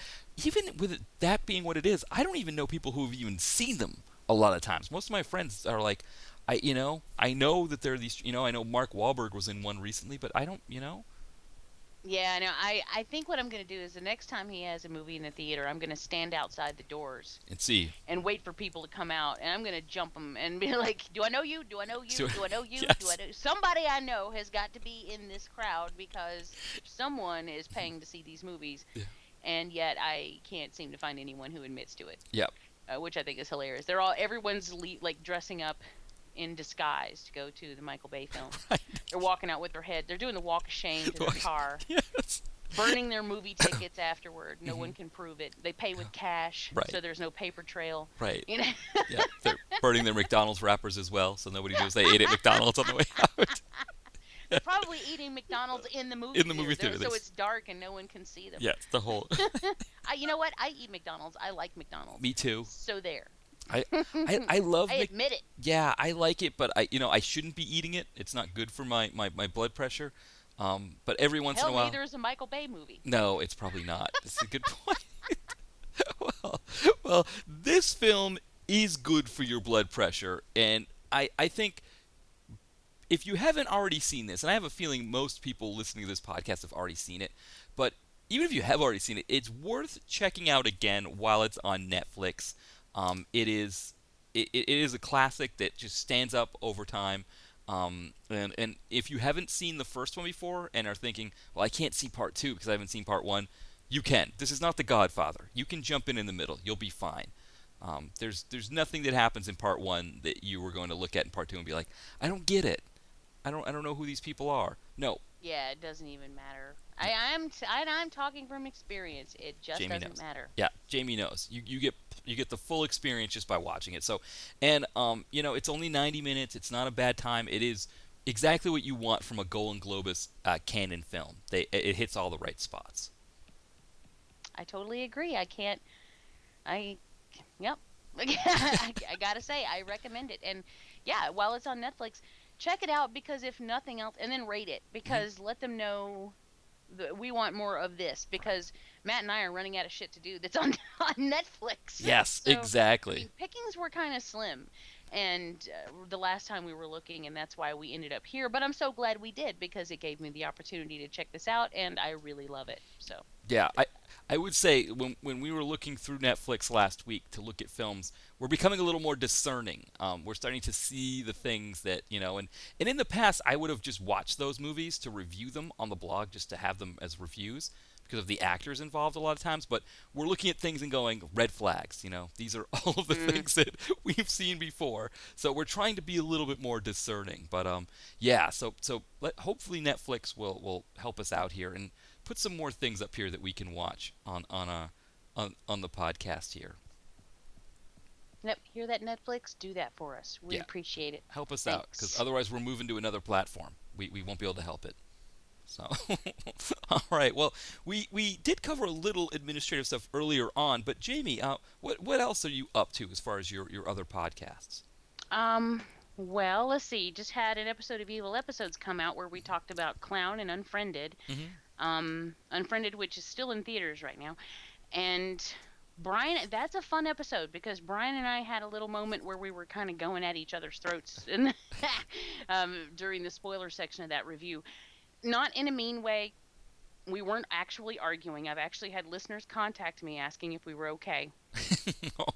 B: even with that being what it is, I don't even know people who have even seen them a lot of times. Most of my friends are like, I know that there are these. I know Mark Wahlberg was in one recently, but I don't.
C: Yeah, I know. I think what I'm going to do is the next time he has a movie in the theater, I'm going to stand outside the doors
B: And see.
C: and wait for people to come out, and I'm going to jump them and be like, "Do I know you? Do I know you?
B: So-
C: Do I know you?
B: Yes.
C: Do I know somebody I know has got to be in this crowd because someone is paying to see these movies."
B: Yeah.
C: And yet I can't seem to find anyone who admits to it,
B: Yep.
C: which I think is hilarious. Everyone's like dressing up in disguise to go to the Michael Bay film.
B: Right.
C: They're walking out with their head. They're doing the walk of shame to their car,
B: Yes.
C: burning their movie tickets afterward. No one can prove it. They pay with cash,
B: Right.
C: so there's no paper trail.
B: Right.
C: You know,
B: Yeah. They're burning their McDonald's wrappers as well, so nobody knows they ate at McDonald's on the way out.
C: they're probably eating McDonald's in the movie
B: In the movie
C: theater,
B: theater,
C: so it's dark and no one can see them.
B: Yeah, it's the whole.
C: You know what? I eat McDonald's. I like McDonald's.
B: Me too.
C: So there.
B: I love
C: I admit it.
B: Yeah, I like it, but I shouldn't be eating it. It's not good for my blood pressure. But every once in
C: Hell,
B: a while.
C: neither is a Michael Bay movie.
B: No, it's probably not. That's a good point. Well, this film is good for your blood pressure, and I think if you haven't already seen this, and I have a feeling most people listening to this podcast have already seen it, but even if you have already seen it, it's worth checking out again while it's on Netflix. It is a classic that just stands up over time. And if you haven't seen the first one before and are thinking, well, I can't see part two because I haven't seen part one, you can. This is not The Godfather. You can jump in the middle. You'll be fine. There's nothing that happens in part one that you were going to look at in part two and be like, I don't get it. I don't know who these people are. No.
C: Yeah, it doesn't even matter. I'm talking from experience. It just
B: Jamie
C: doesn't
B: knows.
C: matter.
B: Yeah, Jamie knows. You get the full experience just by watching it. So, and it's only 90 minutes. It's not a bad time. It is exactly what you want from a Golan-Globus canon film. It hits all the right spots.
C: I totally agree. Yep. I gotta say, I recommend it. And yeah, while it's on Netflix, check it out, because if nothing else, and then rate it, because let them know that we want more of this, because Matt and I are running out of shit to do that's on Netflix.
B: Yes,
C: So,
B: exactly.
C: I mean, pickings were kind of slim, and the last time we were looking, and that's why we ended up here. But I'm so glad we did, because it gave me the opportunity to check this out, and I really love it. So
B: Yeah, I would say when we were looking through Netflix last week to look at films, we're becoming a little more discerning. We're starting to see the things that, and in the past I would have just watched those movies to review them on the blog, just to have them as reviews because of the actors involved a lot of times. But we're looking at things and going, red flags. These are all of the things that we've seen before. So we're trying to be a little bit more discerning. But yeah, so hopefully Netflix will help us out here and put some more things up here that we can watch on the podcast here.
C: Yep, hear that, Netflix? Do that for us. We appreciate it.
B: Help us
C: Thanks.
B: out, because otherwise we're moving to another platform. We won't be able to help it. So, all right. Well, we did cover a little administrative stuff earlier on, but Jamie, what else are you up to as far as your other podcasts?
C: Well, let's see. Just had an episode of Evil Episodes come out where we talked about Clown and Unfriended. Unfriended, which is still in theaters right now. And Brian, that's a fun episode, because Brian and I had a little moment where we were kind of going at each other's throats during the spoiler section of that review. Not in a mean way. We weren't actually arguing. I've actually had listeners contact me asking if we were okay.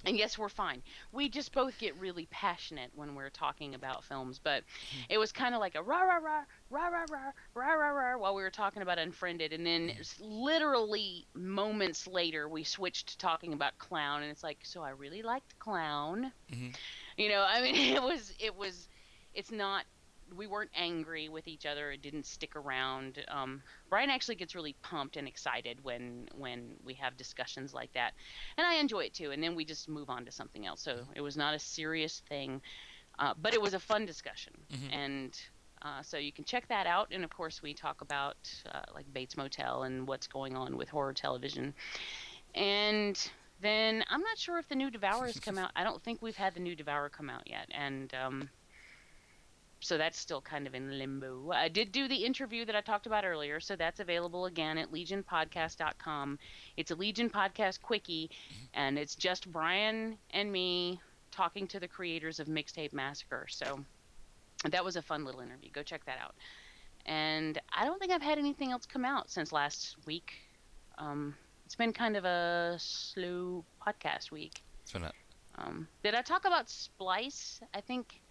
C: And yes, we're fine. We just both get really passionate when we're talking about films, but it was kind of like a rah rah rah rah rah rah rah rah rah while we were talking about Unfriended, and then literally moments later we switched to talking about Clown, and it's like, so I really liked Clown. I mean, it's not. We weren't angry with each other. It didn't stick around. Brian actually gets really pumped and excited when we have discussions like that, and I enjoy it too. And then we just move on to something else. So it was not a serious thing, but it was a fun discussion. And so you can check that out. And of course, we talk about like Bates Motel and what's going on with horror television. And then I'm not sure if the new Devourer has come out. I don't think we've had the new Devourer come out yet. And so that's still kind of in limbo. I did do the interview that I talked about earlier, so that's available again at legionpodcast.com. It's a Legion Podcast Quickie, and it's just Brian and me talking to the creators of Mixtape Massacre. So that was a fun little interview. Go check that out. And I don't think I've had anything else come out since last week. It's been kind of a slow podcast week. Did I talk about Splice? I think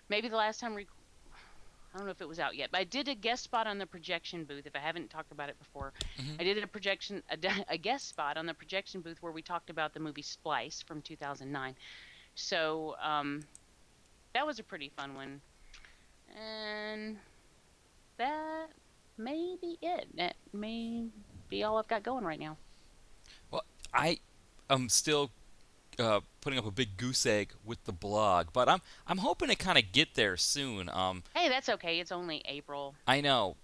C: maybe the last time I don't know if it was out yet, but I did a guest spot on the projection booth. If I haven't talked about it before, I did a guest spot on the projection booth where we talked about the movie Splice from 2009. So that was a pretty fun one, and that may be it. That may be all I've got going right now.
B: Well, I am still putting up a big goose egg with the blog, but I'm hoping to kind of get there soon.
C: Hey, that's okay. It's only April.
B: I know.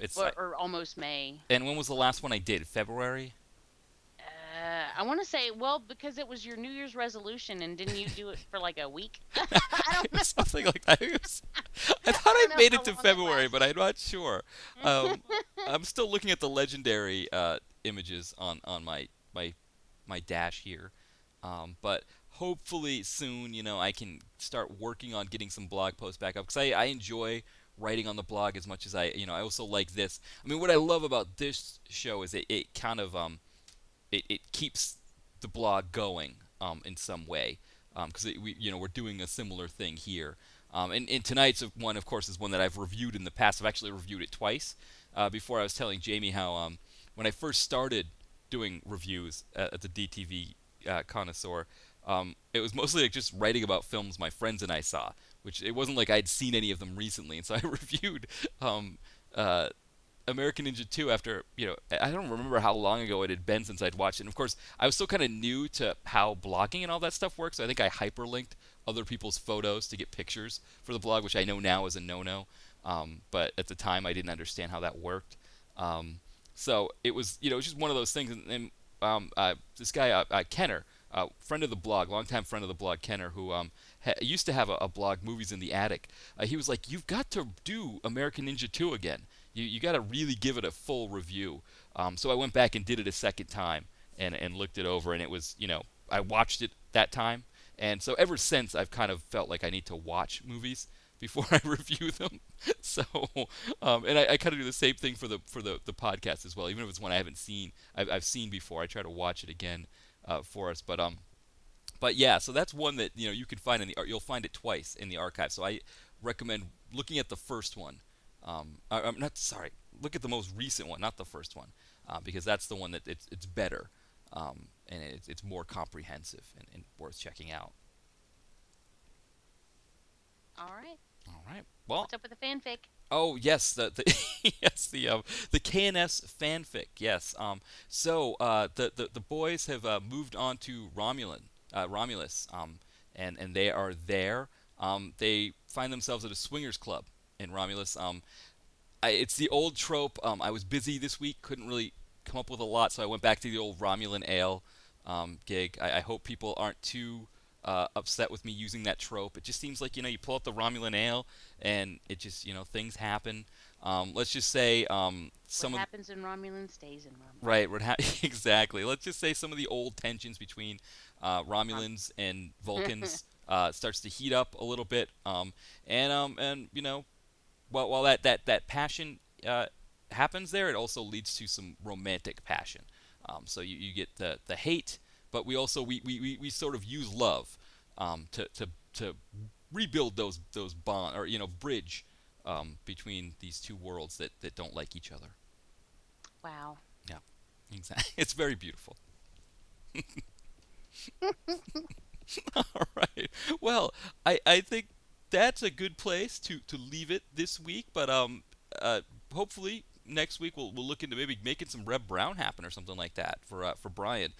B: It's
C: or almost May.
B: And when was the last one I did? February?
C: I want to say, well, because it was your New Year's resolution, and didn't you do it for like a week? I don't know.
B: Something like that. I thought I made it to February, but I'm not sure. I'm still looking at the legendary images on my my dash here. But hopefully soon, I can start working on getting some blog posts back up, because I enjoy writing on the blog as much as I also like this. I mean, what I love about this show is it kind of it keeps the blog going in some way, because we're doing a similar thing here. And tonight's one, of course, is one that I've reviewed in the past. I've actually reviewed it twice. Before, I was telling Jamie how when I first started doing reviews at the DTV Connoisseur, it was mostly like just writing about films my friends and I saw, which it wasn't like I'd seen any of them recently. And so I reviewed American Ninja 2 after, I don't remember how long ago it had been since I'd watched it. And of course, I was still kind of new to how blogging and all that stuff works, so I think I hyperlinked other people's photos to get pictures for the blog, which I know now is a no-no. But at the time, I didn't understand how that worked. So it was, it was just one of those things. And this guy, Kenner, friend of the blog, longtime friend of the blog, Kenner, who used to have a blog, Movies in the Attic. He was like, "You've got to do American Ninja 2 again. You got to really give it a full review." So I went back and did it a second time and looked it over, and it was, I watched it that time. And so ever since, I've kind of felt like I need to watch movies before I review them. So, and I kind of do the same thing for the podcast as well. Even if it's one I haven't seen, I've seen before, I try to watch it again for us. But yeah, so that's one that you can find you'll find it twice in the archive. So I recommend looking at the first one. I'm not sorry. Look at the most recent one, not the first one, because that's the one that it's better. And it's more comprehensive and worth checking out.
C: All right.
B: Well,
C: what's up with the fanfic?
B: Oh yes, the KNS fanfic. Yes. So the boys have moved on to Romulus. And they are there. They find themselves at a swingers club in Romulus. It's the old trope. I was busy this week, couldn't really come up with a lot, so I went back to the old Romulan ale gig. I hope people aren't too upset with me using that trope. It just seems like, you pull out the Romulan ale and it just, things happen. Let's just say
C: what happens in Romulan stays in Romulan.
B: Right, exactly. Let's just say some of the old tensions between Romulans and Vulcans starts to heat up a little bit. And while that passion happens there, it also leads to some romantic passion. So you get the hate, but we also we sort of use love to rebuild those bond, or bridge between these two worlds that don't like each other.
C: Wow.
B: Yeah, exactly. It's very beautiful. All right. Well, I think that's a good place to leave it this week, but hopefully next week we'll look into maybe making some Reb Brown happen or something like that for Brian.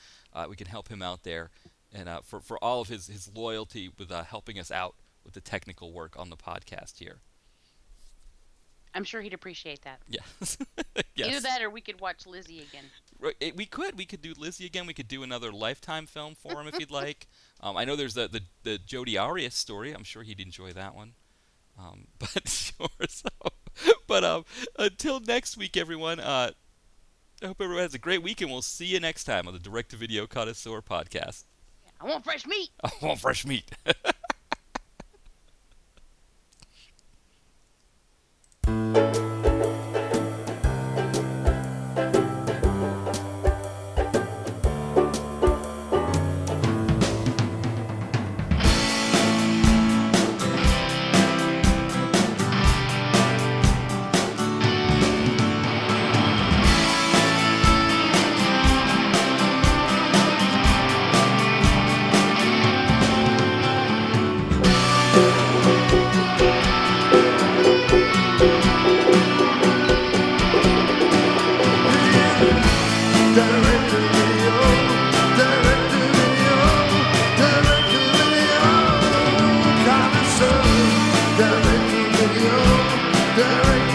B: We can help him out there, and for all of his loyalty with helping us out with the technical work on the podcast here.
C: I'm sure he'd appreciate that.
B: Yeah. Yes.
C: Either that or we could watch Lizzie again.
B: We could do Lizzie again. We could do another Lifetime film for him if you'd like. I know there's the Jodi Arias story. I'm sure he'd enjoy that one. But sure. So, but until next week, everyone. I hope everyone has a great week, and we'll see you next time on the Direct to Video Connoisseur podcast.
C: I want fresh meat.
B: I want fresh meat.
D: Direct